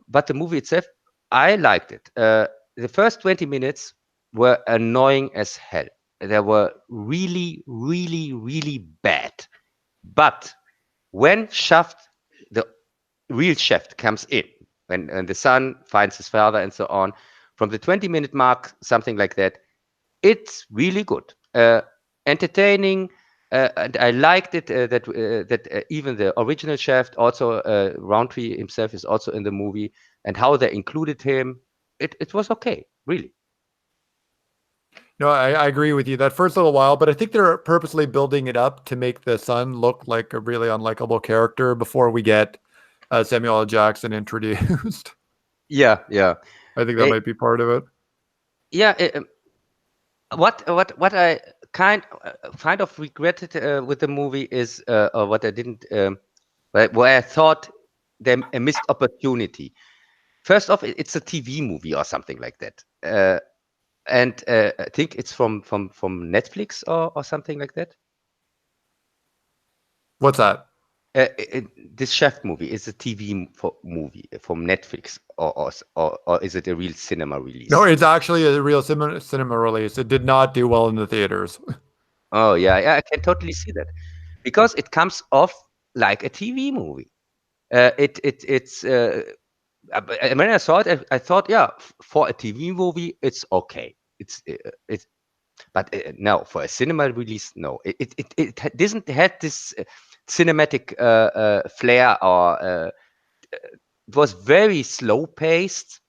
But the movie itself, I liked it. The first 20 minutes were annoying as hell. They were really, really, really bad. But when Shaft, the real Shaft, comes in, when the son finds his father and so on, from the 20-minute mark, something like that, it's really good, entertaining, and I liked it that even the original Shaft, also Roundtree himself, is also in the movie, and how they included him. It was okay, really. No, I agree with you. That first little while, but I think they're purposely building it up to make the son look like a really unlikable character before we get Samuel L. Jackson introduced. Yeah, yeah. I think that might be part of it. Yeah. What I kind of regretted with the movie is, or what I didn't, where I thought they a missed opportunity. First off, it's a TV movie or something like that, and I think it's from Netflix or something like that. What's that? This Chef movie is a TV movie from Netflix, or is it a real cinema release? No, it's actually a real cinema release. It did not do well in the theaters. Oh yeah, yeah, I can totally see that because it comes off like a TV movie. It's when I saw it, I thought, yeah, for a TV movie, it's okay. It's But no, for a cinema release, no, it doesn't have this cinematic flair, or it was very slow paced,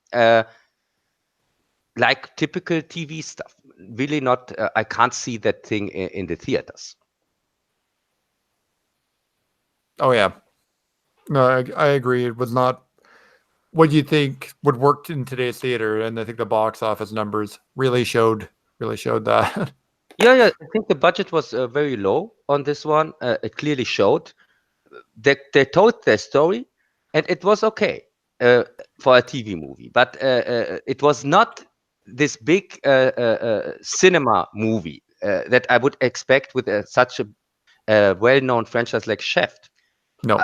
like typical TV stuff. Really not. I can't see that thing in the theaters. Oh yeah, no, I agree. It was not what you think would work in today's theater, and I think the box office numbers really showed that. Yeah, I think the budget was very low on this one. It clearly showed. They told their story, and it was okay for a TV movie, but it was not this big cinema movie that I would expect with such a well-known franchise like Chef. No,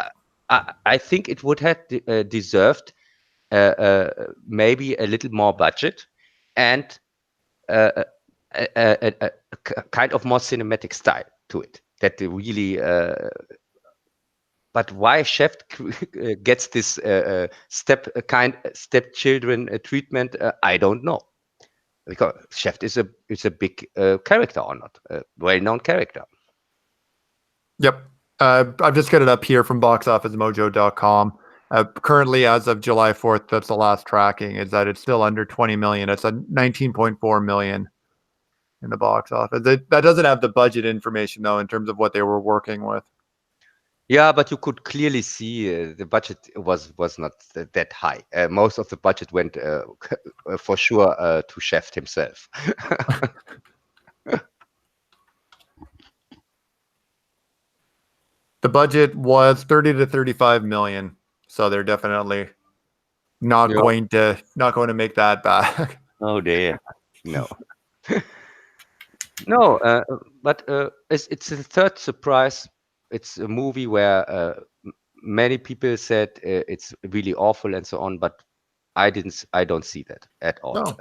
I think it would have deserved maybe a little more budget and uh, a kind of more cinematic style to it. That they really. But why Chef gets this stepchildren treatment, I don't know. Because Chef is a big character or not, a well-known character. Yep. I've just got it up here from boxofficemojo.com. Currently, as of July 4th, that's the last tracking, is that it's still under 20 million. It's a 19.4 million in the box office. That doesn't have the budget information, though, in terms of what they were working with. Yeah, but you could clearly see the budget was not that high. Most of the budget went for sure to Chef himself. The budget was 30 to 35 million, so they're definitely not going to make that back. Oh dear. No. No, but it's the third surprise. It's a movie where many people said it's really awful and so on, but I don't see that at all. No,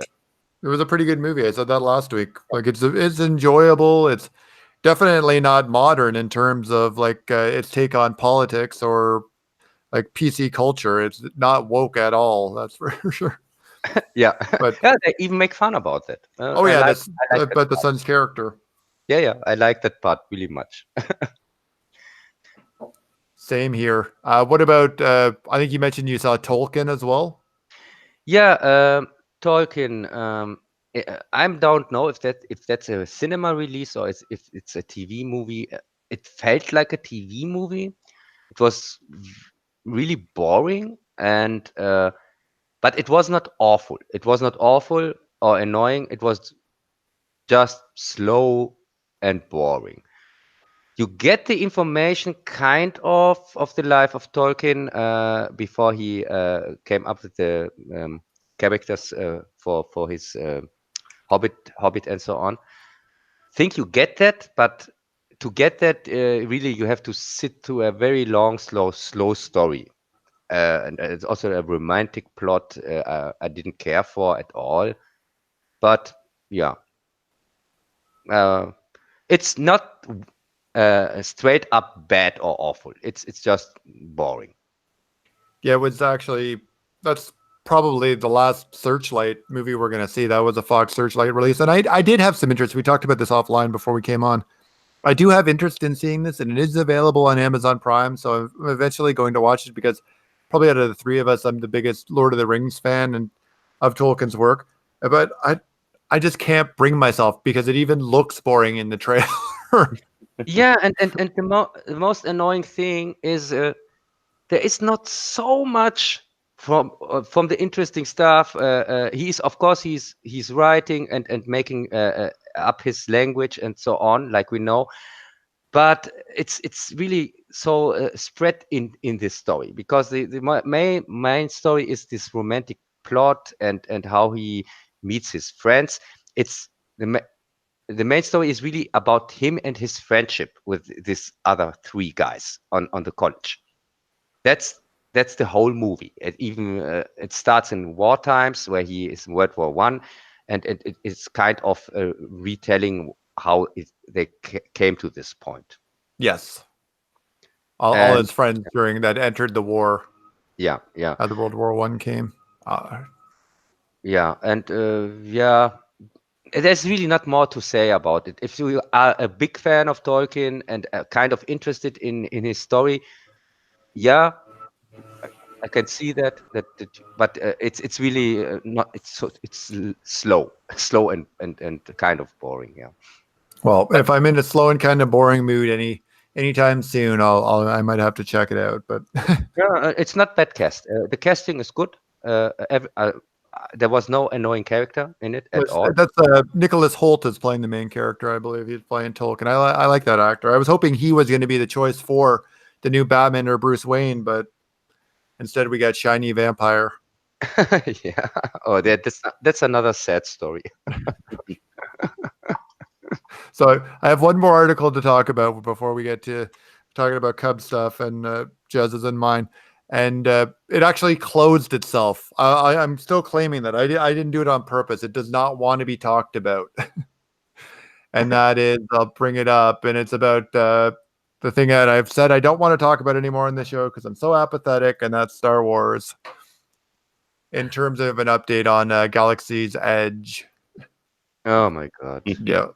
it was a pretty good movie. I said that last week. Like it's enjoyable. It's definitely not modern in terms of like its take on politics or like PC culture. It's not woke at all. That's for sure. Yeah, but yeah, they even make fun about it. oh yeah, that's about the son's character. Yeah, I like that part really much. Same here. What about? I think you mentioned you saw Tolkien as well. Yeah, Tolkien. I don't know if that's a cinema release or if it's a TV movie. It felt like a TV movie. It was really boring, and but it was not awful. It was not awful or annoying. It was just slow and boring. You get the information kind of the life of Tolkien before he came up with the characters for his Hobbit and so on. Think you get that, but to get that, really you have to sit through a very long, slow story. And it's also a romantic plot I didn't care for at all. But yeah, it's not straight up bad or awful. It's just boring. Yeah, it was actually that's probably the last Searchlight movie we're going to see. That was a Fox Searchlight release, and I did have some interest. We talked about this offline before we came on. I do have interest in seeing this, and it is available on Amazon Prime. So I'm eventually going to watch it because probably out of the three of us, I'm the biggest Lord of the Rings fan and of Tolkien's work. But I just can't bring myself because it even looks boring in the trailer. Yeah, and the most annoying thing is there is not so much from the interesting stuff. He's of course he's writing and making up his language and so on, like we know. But it's really so spread in this story because the main story is this romantic plot and how he meets his friends. It's the main story is really about him and his friendship with these other three guys on the college. That's the whole movie. It even it starts in war times where he is in World War I, and it's kind of retelling how they came to this point. Yes, all his friends during that entered the war. Yeah. As the World War I came. Yeah, and yeah, there's really not more to say about it. If you are a big fan of Tolkien and kind of interested in his story, yeah, I can see that. But it's really not. It's slow, slow and kind of boring. Yeah. Well, if I'm in a slow and kind of boring mood anytime soon, I might have to check it out. But Yeah, it's not bad cast. The casting is good. There was no annoying character in it at all. that's Nicholas Hoult is playing the main character, I believe. He's playing Tolkien. I like that actor. I was hoping he was going to be the choice for the new Batman or Bruce Wayne, but instead we got shiny vampire. Yeah. Oh, that's another sad story. So I have one more article to talk about before we get to talking about Cub stuff, and Jez is in mine. And it actually closed itself. I'm still claiming that I didn't do it on purpose. It does not want to be talked about. And that is, I'll bring it up, and it's about the thing that I've said I don't want to talk about anymore in the show because I'm so apathetic, and that's Star Wars. In terms of an update on Galaxy's Edge. Oh my God. Yeah.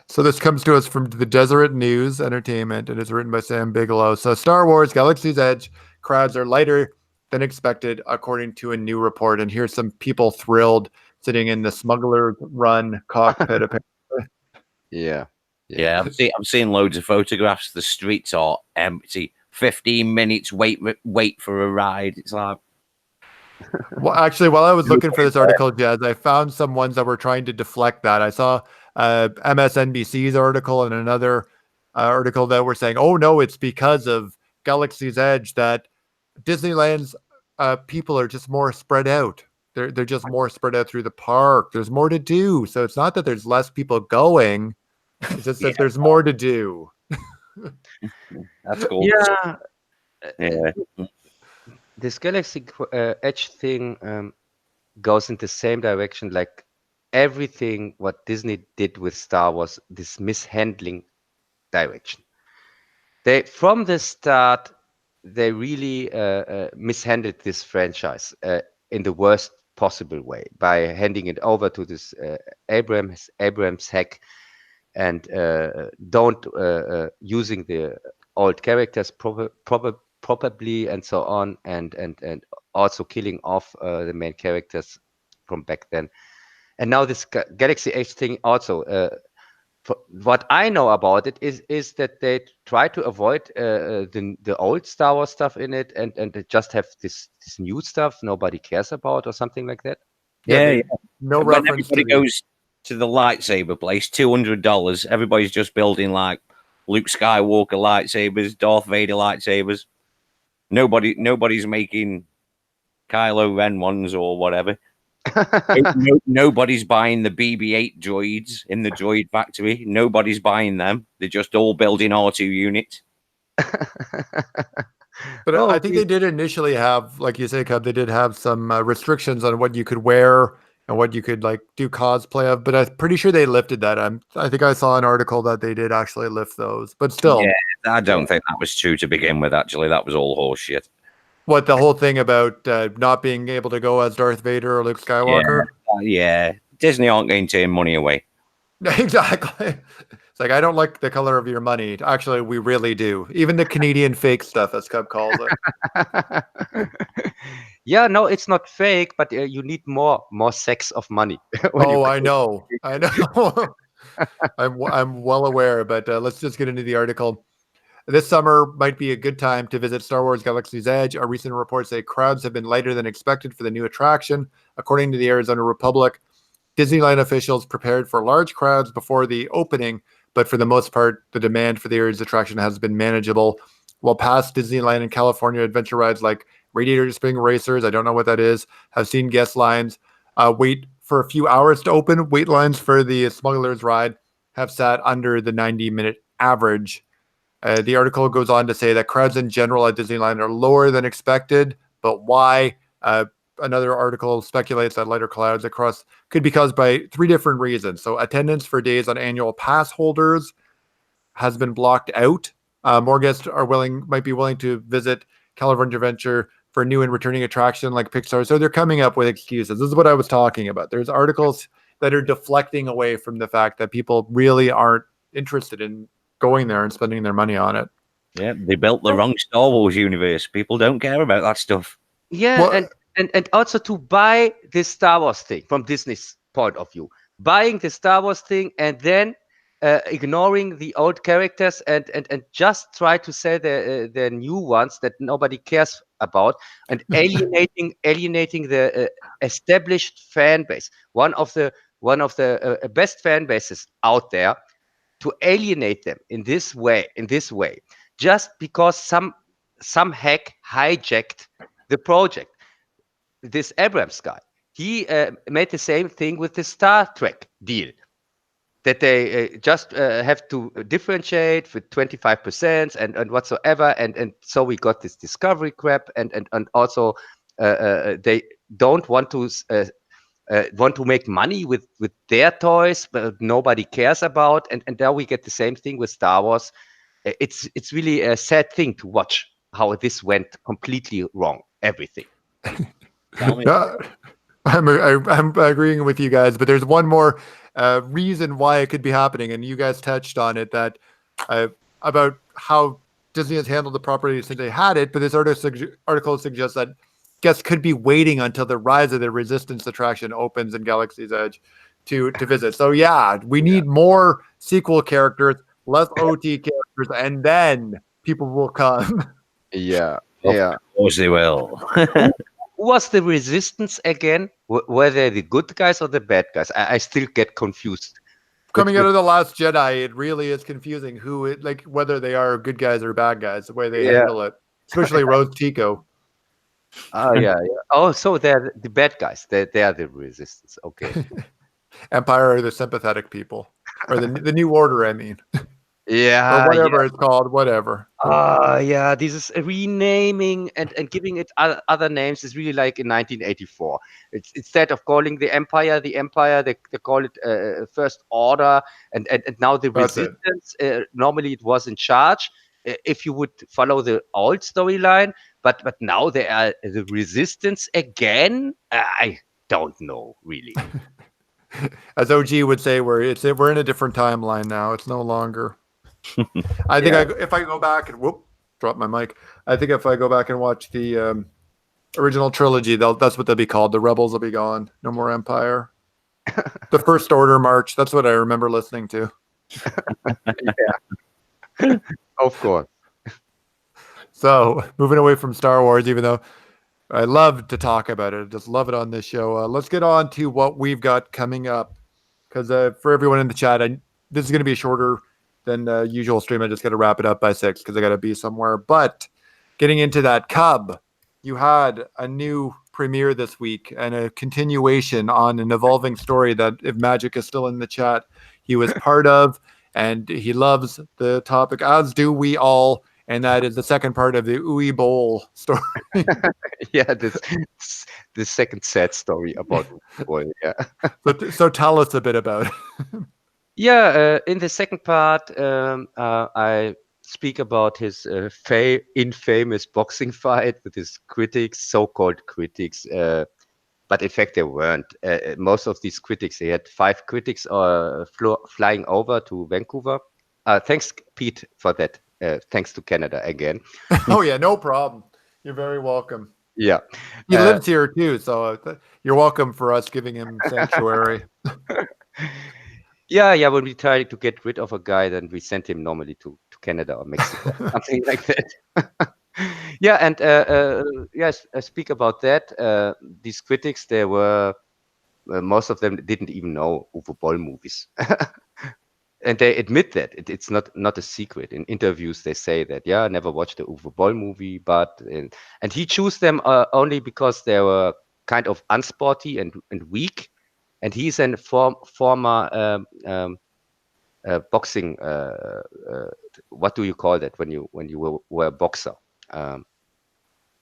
So this comes to us from the Deseret News Entertainment, and it's written by Sam Bigelow. So Star Wars Galaxy's Edge crowds are lighter than expected, according to a new report. And here's some people thrilled sitting in the Smuggler's Run cockpit. Yeah. Yeah, I've seen loads of photographs. The streets are empty. 15 minutes wait for a ride. It's like, well, actually, while I was looking for this article, Jez, I found some ones that were trying to deflect that. I saw MSNBC's article and another article that were saying, "Oh no, it's because of Galaxy's Edge that Disneyland's people are just more spread out. They're just more spread out through the park. There's more to do. So it's not that there's less people going; it's just that there's more to do." that's cool. Yeah. Yeah. This Galaxy Edge thing goes in the same direction like everything what Disney did with Star Wars, this mishandling direction. From the start, they really mishandled this franchise in the worst possible way by handing it over to this Abrams hack and don't using the old characters probably and so on, and also killing off the main characters from back then. And now this Galaxy Edge thing also. What I know about it is that they try to avoid the old Star Wars stuff in it and they just have this new stuff nobody cares about or something like that. Yeah. No when reference. Everybody goes to the lightsaber place, $200. Everybody's just building like Luke Skywalker lightsabers, Darth Vader lightsabers. Nobody's making Kylo Ren ones or whatever. Nobody's buying the BB-8 droids in the droid factory. Nobody's buying them. They're just all building R2 units. But I think they did initially have, like you say, Cub, they did have some restrictions on what you could wear and what you could like do cosplay of. But I'm pretty sure they lifted that. I think I saw an article that they did actually lift those. But still, yeah, I don't think that was true to begin with. Actually, that was all horseshit. What, the whole thing about not being able to go as Darth Vader or Luke Skywalker? Yeah. Disney aren't going to turn money away. Exactly. It's like, I don't like the color of your money. Actually, we really do. Even the Canadian fake stuff, as Cub calls it. Yeah, no, it's not fake, but you need more sacks of money. Oh, I know. I'm well aware, but let's just get into the article. This summer might be a good time to visit Star Wars Galaxy's Edge. A recent report say crowds have been lighter than expected for the new attraction. According to the Arizona Republic, Disneyland officials prepared for large crowds before the opening, but for the most part, the demand for the area's attraction has been manageable. While past Disneyland and California adventure rides like Radiator Spring Racers, I don't know what that is, have seen guest lines wait for a few hours to open, wait lines for the Smuggler's Ride have sat under the 90-minute average. The article goes on to say that crowds in general at Disneyland are lower than expected, but why? Another article speculates that lighter clouds across could be caused by three different reasons. So attendance for days on annual pass holders has been blocked out. More guests might be willing to visit California Adventure for a new and returning attraction like Pixar. So they're coming up with excuses. This is what I was talking about. There's articles that are deflecting away from the fact that people really aren't interested in going there and spending their money on it. Yeah, they built the wrong Star Wars universe. People don't care about that stuff. Yeah, Well, and also to buy this Star Wars thing from Disney's point of view, buying the Star Wars thing and then ignoring the old characters and just try to sell the new ones that nobody cares about, and alienating the established fan base, one of the best fan bases out there, to alienate them in this way, just because some hack hijacked the project. This Abrams guy, he made the same thing with the Star Trek deal, that they just have to differentiate with 25% and whatsoever, and so we got this Discovery crap, and also they don't want to make money with their toys, but nobody cares about, and now we get the same thing with Star Wars. It's really a sad thing to watch how this went completely wrong, everything. Tell me. I'm agreeing with you guys, but there's one more reason why it could be happening, and you guys touched on it, that about how Disney has handled the property since they had it. But this article suggests that guests could be waiting until the Rise of the Resistance attraction opens in Galaxy's Edge to visit. So yeah, we need more sequel characters, less OT characters, and then people will come. Yeah, Of course they will. Who was the Resistance again? Were they the good guys or the bad guys? I still get confused. Coming out of The Last Jedi, it really is confusing like whether they are good guys or bad guys, the way they handle it, especially Rose Tico. Oh yeah. Oh, so they're the bad guys. They are the Resistance. Okay. Empire are the sympathetic people, or the New Order, I mean. Yeah. Or whatever it's called, whatever. Yeah, this is renaming and giving it other names is really like in 1984. It's instead of calling the Empire, they call it First Order, and now the That's it. Resistance. Normally it was in charge, if you would follow the old storyline, but now they are the Resistance again. I don't know really. As OG would say, we're in a different timeline now. It's no longer. I think if I go back and drop my mic. I think if I go back and watch the original trilogy, that's what they'll be called. The Rebels will be gone. No more Empire. The First Order March. That's what I remember listening to. Yeah, of course. So moving away from Star Wars, even though I love to talk about it, I just love it on this show. Let's get on to what we've got coming up, because for everyone in the chat, this is going to be shorter than usual stream. I just got to wrap it up by 6 because I got to be somewhere. But getting into that, Cub, you had a new premiere this week and a continuation on an evolving story that, if Magic is still in the chat, he was part of, and he loves the topic, as do we all. And that is the second part of the Uwe Boll story. Yeah, this the second sad story about Boy. Yeah. So tell us a bit about it. Yeah, in the second part, I speak about his infamous boxing fight with his critics, so-called critics, but in fact they weren't. Most of these critics, he had 5 critics flying over to Vancouver. Thanks, Pete, for that. Thanks to Canada again. Oh yeah, no problem. You're very welcome. Yeah, he lives here too, so you're welcome for us giving him sanctuary. Yeah. When we try to get rid of a guy, then we send him normally to Canada or Mexico, something like that. Yeah, and yes, I speak about that. These critics, they were most of them didn't even know Uwe Boll movies. And they admit that it's not a secret. In interviews, they say that, yeah, I never watched the Uwe Boll movie, but and he chose them only because they were kind of unsporty and weak. And he's a former boxing. What do you call that when you were a boxer?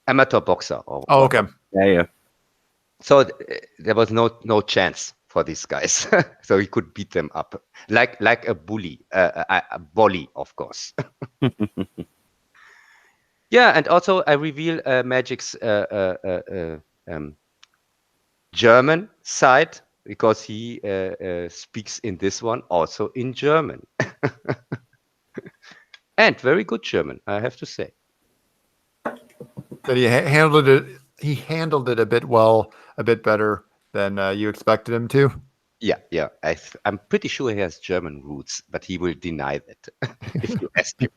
Amateur boxer. Okay. Yeah. So there was no chance for these guys, so he could beat them up like a bully, a bully, of course. Yeah, and also I reveal Magic's German side. because he speaks in this one also in German. And very good German, I have to say. That handled it. He handled it a bit well, a bit better than you expected him to. Yeah. I'm pretty sure he has German roots, but he will deny that if you ask him.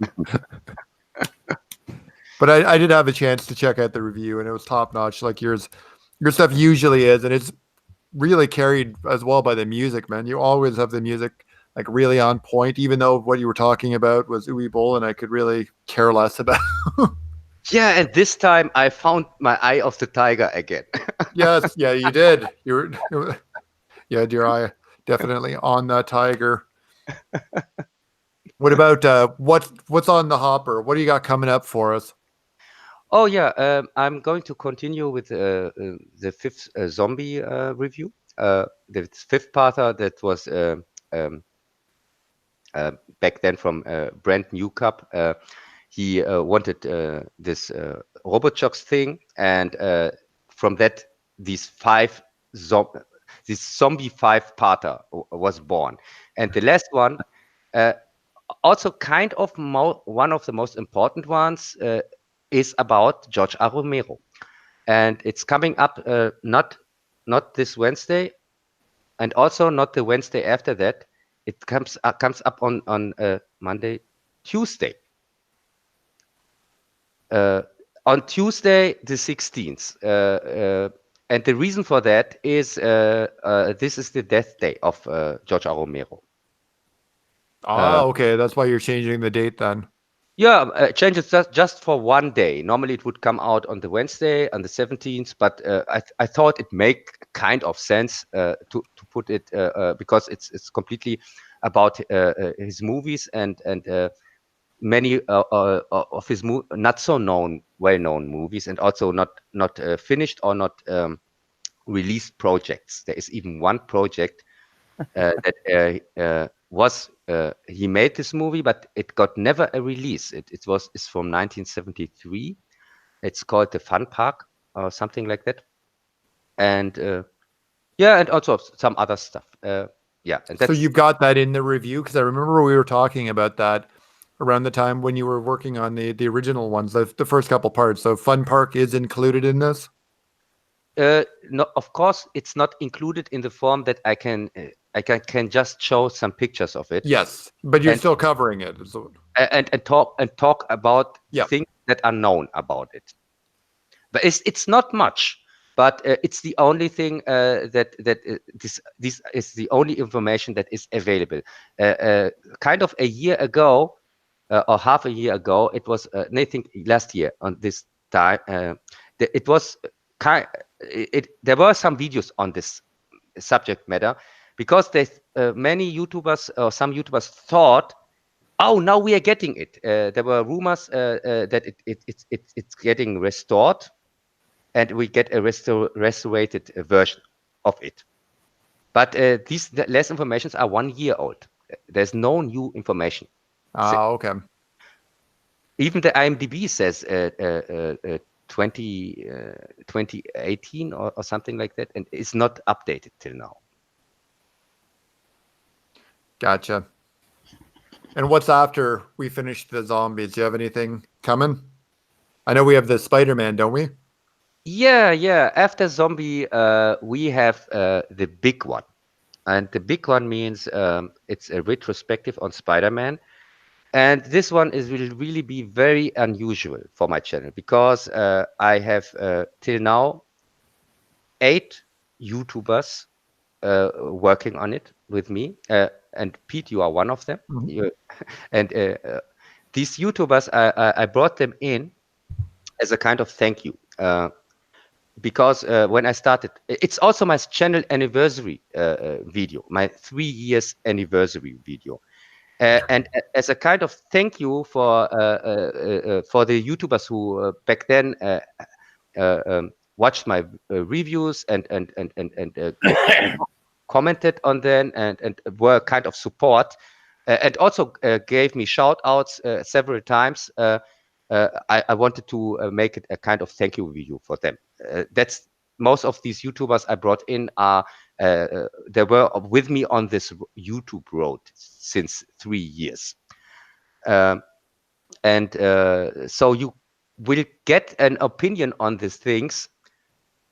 But I did have a chance to check out the review, and it was top notch, like your stuff usually is, and it's really carried as well by the music, man. You always have the music like really on point, even though what you were talking about was Uwe Boll, and I could really care less about. Yeah, and this time I found my eye of the tiger again. Yes, yeah, you did. You had your eye definitely on that tiger. What about what's on the hopper? What do you got coming up for us? Oh yeah, I'm going to continue with the fifth zombie review. The fifth partner that was um, back then from Brand New Cup. He wanted this robot jocks thing, and from that, these this zombie five parter was born. And the last one, uh, also kind of one of the most important ones, is about George A. Romero, and it's coming up not this Wednesday, and also not the Wednesday after that. It comes up on Monday, Tuesday. On Tuesday the 16th. And the reason for that is this is the death day of George A. Romero. Okay, that's why you're changing the date then. Yeah, change it just for one day. Normally it would come out on the Wednesday, on the 17th, but I thought it make kind of sense to put it because it's completely about his movies and many of his not so well-known movies, and also not finished or not released projects. There is even one project that was he made this movie, but it got never a release. It's from 1973. It's called The Fun Park or something like that, and yeah, and also some other stuff. Yeah, and So that's you've got that in the review, because I remember we were talking about that around the time when you were working on the original ones, the first couple parts. So Fun Park is included in this. no, of course, it's not included in the form that I can just show some pictures of it. Yes, but you're and still covering it. So, talk about yeah. things that are known about it. But it's not much. But it's the only thing that this is the only information that is available. Kind of a year ago, or half a year ago, it was. I think last year on this time, it was kind. There were some videos on this subject matter, because many YouTubers or some YouTubers thought, oh, now we are getting it. There were rumors that it's getting restored, and we get a restorated version of it. But these less informations are 1 year old. There's no new information. Okay. Even the IMDb says 2018 or something like that, and it's not updated till now. Gotcha. And what's after we finish the zombies? Do you have anything coming? I know we have the Spider-Man, don't we? Yeah. After zombie, we have the big one. And the big one means it's a retrospective on Spider-Man. And this one will really be very unusual for my channel, because I have till now 8 YouTubers working on it with me. And Pete, you are one of them. Mm-hmm. And these YouTubers, I brought them in as a kind of thank you. Because when I started, it's also my channel anniversary video, my 3 years anniversary video. And as a kind of thank you for the YouTubers who back then watched my reviews and commented on them and were kind of support, and also gave me shout outs several times. I wanted to make it a kind of thank you video for them. That's most of these YouTubers I brought in are they were with me on this YouTube road since 3 years. So you will get an opinion on these things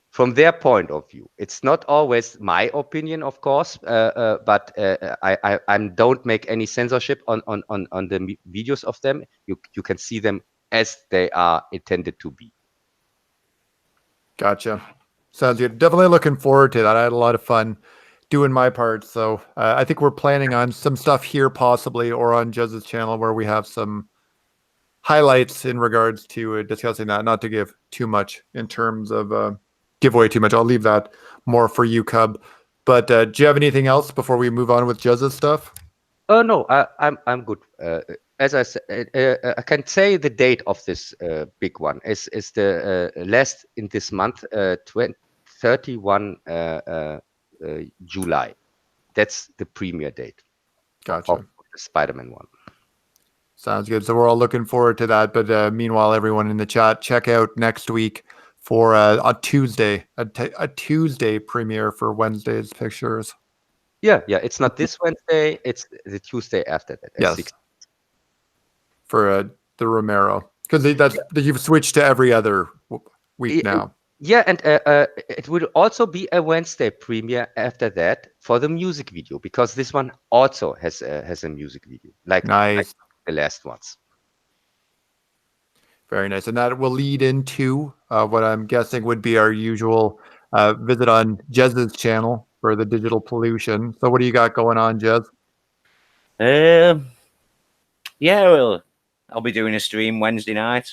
from their point of view. It's not always my opinion, of course, but I don't make any censorship on the videos of them. You can see them as they are intended to be. Gotcha. Sounds good. Definitely looking forward to that. I had a lot of fun doing my part. So I think we're planning on some stuff here possibly, or on Jez's channel where we have some highlights in regards to discussing that. Not to give too much in terms of give away too much. I'll leave that more for you, Cub. But do you have anything else before we move on with Jez's stuff? No, I'm good. As I said, I can say the date of this big one is the last in this month, 31 July. That's the premiere date. Gotcha. Of the Spider-Man one. Sounds good. So we're all looking forward to that. But meanwhile, everyone in the chat, check out next week for a Tuesday, a Tuesday premiere for Wednesday's pictures. Yeah. It's not this Wednesday. It's the Tuesday after that. Yes. For the Romero, because you've switched to every other week now. Yeah, and it will also be a Wednesday premiere after that for the music video, because this one also has a music video, like the last ones. Very nice, and that will lead into what I'm guessing would be our usual visit on Jez's channel for the digital pollution. So, what do you got going on, Jez? Yeah, well, I'll be doing a stream Wednesday night.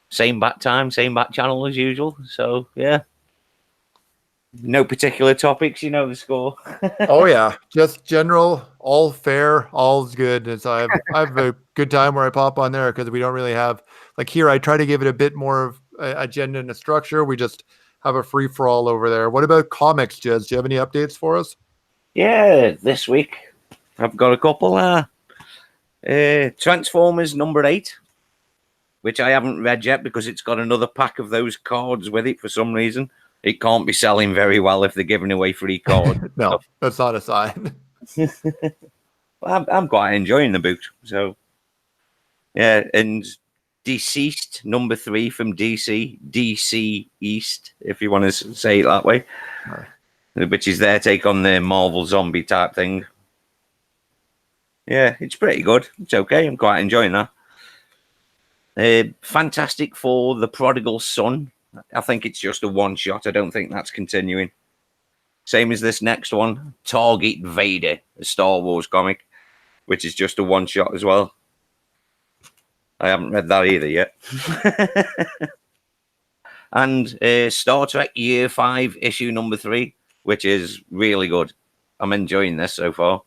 Same bat time, same bat channel as usual. So, yeah. No particular topics, you know the score. Oh, yeah. Just general, all fair, all's good. And so I have a good time where I pop on there because we don't really have, like here, I try to give it a bit more of an agenda and a structure. We just have a free-for-all over there. What about comics, Jez? Do you have any updates for us? Yeah, this week I've got a couple. Transformers number 8. Which I haven't read yet because it's got another pack of those cards with it for some reason. It can't be selling very well if they're giving away free cards. No, that's not a sign. Well, I'm quite enjoying the book. So, yeah, and Deceased number 3 from DC East, if you want to say it that way, which is their take on the Marvel zombie type thing. Yeah, it's pretty good. It's okay. I'm quite enjoying that. Fantastic for the Prodigal Son. I think it's just a one-shot. I don't think that's continuing. Same as this next one, Target Vader, a Star Wars comic, which is just a one-shot as well. I haven't read that either yet. And Star Trek Year 5, issue number 3, which is really good. I'm enjoying this so far.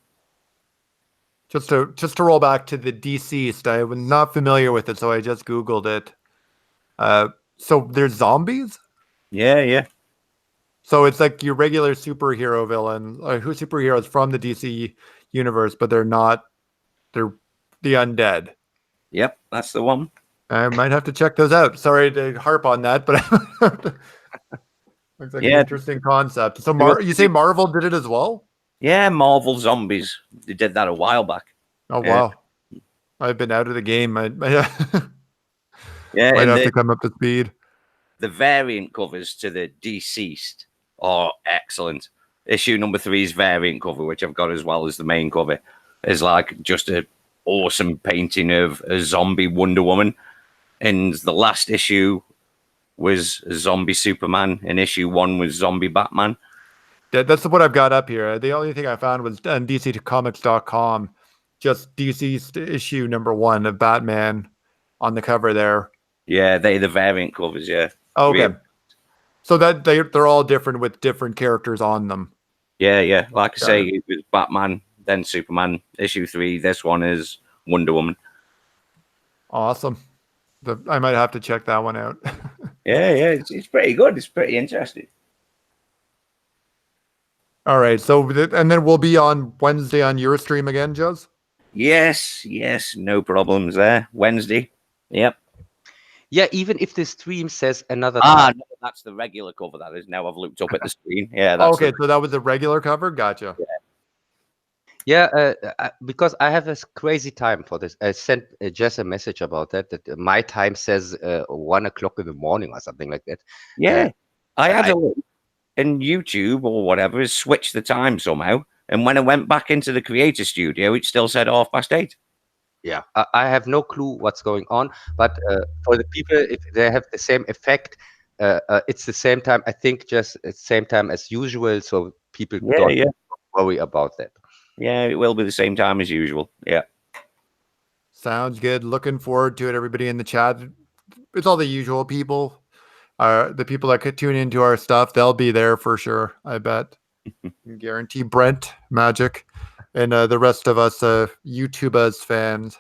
Just to roll back to the Deceased, I was not familiar with it, so I just Googled it. So there's zombies? Yeah. So it's like your regular superhero villain, who superheroes from the DC universe, but they're the undead. Yep, that's the one. I might have to check those out. Sorry to harp on that, but looks like an interesting concept. So you say Marvel did it as well? Yeah, Marvel Zombies. They did that a while back. Oh, wow. I've been out of the game. Might have to come up to speed. The variant covers to the Deceased are excellent. Issue number 3's variant cover, which I've got as well as the main cover, is like just an awesome painting of a zombie Wonder Woman. And the last issue was Zombie Superman, and issue 1 was Zombie Batman. That's what I've got up here. The only thing I found was on DCcomics.com, just Deceased issue number 1 of Batman on the cover there. Yeah, they're the variant covers, yeah. Oh, okay. So that they're all different with different characters on them. Yeah. Like I say, it was Batman, then Superman. Issue 3, this one is Wonder Woman. Awesome. I might have to check that one out. Yeah, it's pretty good. It's pretty interesting. All right. So, and then we'll be on Wednesday on your stream again, Jez? Yes. No problems there. Wednesday. Yep. Yeah, even if the stream says another Ah, time. no, that's the regular cover. That is. Now I've looked up at the screen. Yeah, that's Okay, so that was a regular cover. Gotcha. Yeah, because I have a crazy time for this. I sent Jess a message about that. That my time says 1 o'clock in the morning or something like that. yeah. I had I- a look, and YouTube or whatever has switched the time somehow. And when I went back into the creator studio, it still said 8:30. Yeah, I have no clue what's going on. But for the people, if they have the same effect, it's the same time. I think just it's same time as usual, so people Yeah, don't yeah, worry about that. yeah. It will be the same time as usual. Yeah. Sounds good. Looking forward to it. Everybody in the chat. It's all the usual people. The people that could tune into our stuff, they'll be there for sure. I bet. Guarantee Brent, Magic, and the rest of us YouTubers fans.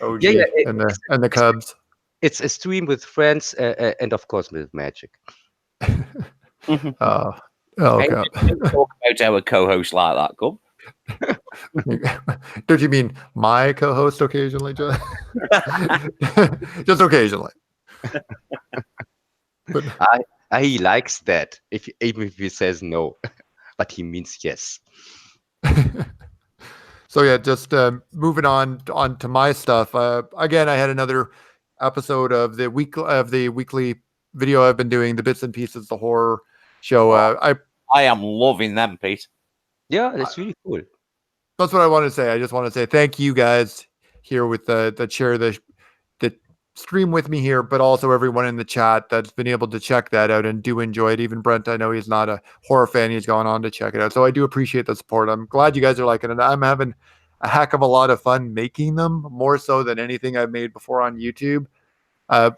OG Yeah, and the Cubs. it's a stream with friends and of course with Magic. Mhm. Oh, Hey, okay. don't talk about our co-host like that, Cub. Don't you mean my co-host occasionally, Joe? Just occasionally. But He likes that. Even if he says no, but he means yes. so yeah, just moving on to my stuff. Again, I had another episode of the weekly video I've been doing, the bits and pieces, the horror show. I am loving them, Pete. Yeah, that's really cool. That's what I want to say. I just want to say thank you guys here with the share the stream with me here, but also everyone in the chat that's been able to check that out and do enjoy it. Even Brent, I know he's not a horror fan. He's gone on to check it out. So I do appreciate the support. I'm glad you guys are liking it. I'm having a heck of a lot of fun making them, more so than anything I've made before on YouTube.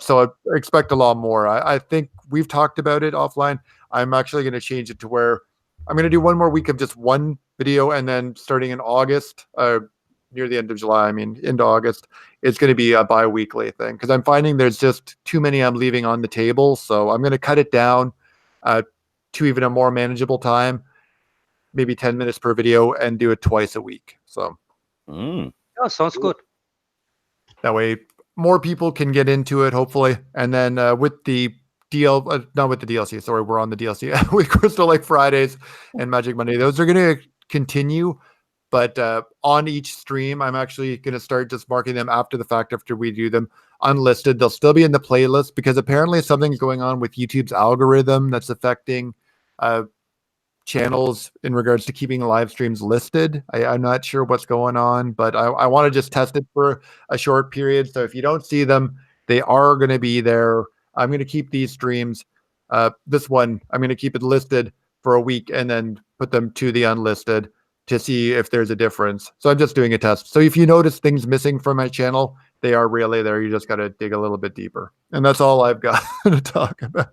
So I expect a lot more. I think we've talked about it offline. I'm actually going to change it to where I'm going to do one more week of just one video, and then starting in August, near the end of July, I mean, into August, it's going to be a bi-weekly thing because I'm finding there's just too many I'm leaving on the table. So I'm going to cut it down to even a more manageable time, maybe 10 minutes per video, and do it twice a week. So Yeah, sounds good. that way more people can get into it, hopefully. And then with the not with the DLC, sorry, we're on the DLC with Crystal Lake Fridays and Magic Monday. Those are going to continue, but on each stream, I'm actually going to start just marking them after the fact, after we do them unlisted. They'll still be in the playlist because apparently something's going on with YouTube's algorithm that's affecting channels in regards to keeping live streams listed. I'm not sure what's going on, but I want to just test it for a short period. So if you don't see them, they are going to be there. I'm going to keep these streams. This one, I'm going to keep it listed for a week and then put them to the unlisted to see if there's a difference. So I'm just doing a test. So if you notice things missing from my channel, they are really there. You just got to dig a little bit deeper. And that's all I've got to talk about.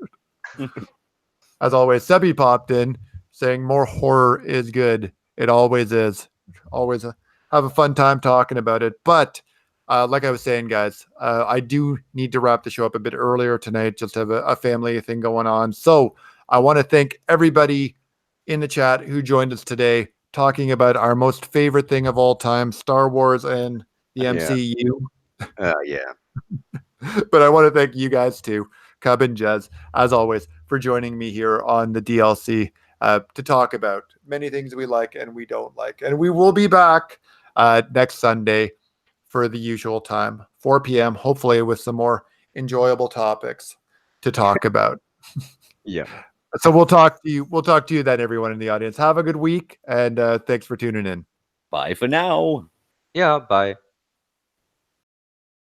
As always, Sebi popped in saying more horror is good. It always is. Always have a fun time talking about it. But like I was saying, guys, I do need to wrap the show up a bit earlier tonight. Just have a family thing going on. So I want to thank everybody in the chat who joined us today talking about our most favorite thing of all time, Star Wars and the MCU. Yeah. But I want to thank you guys too, Cub and Jez, as always, for joining me here on the DLC to talk about many things we like and we don't like. And we will be back next Sunday for the usual time, 4 p.m., hopefully with some more enjoyable topics to talk about. Yeah. So we'll talk to you. We'll talk to you then, everyone in the audience. Have a good week, and thanks for tuning in. Bye for now. Yeah, bye.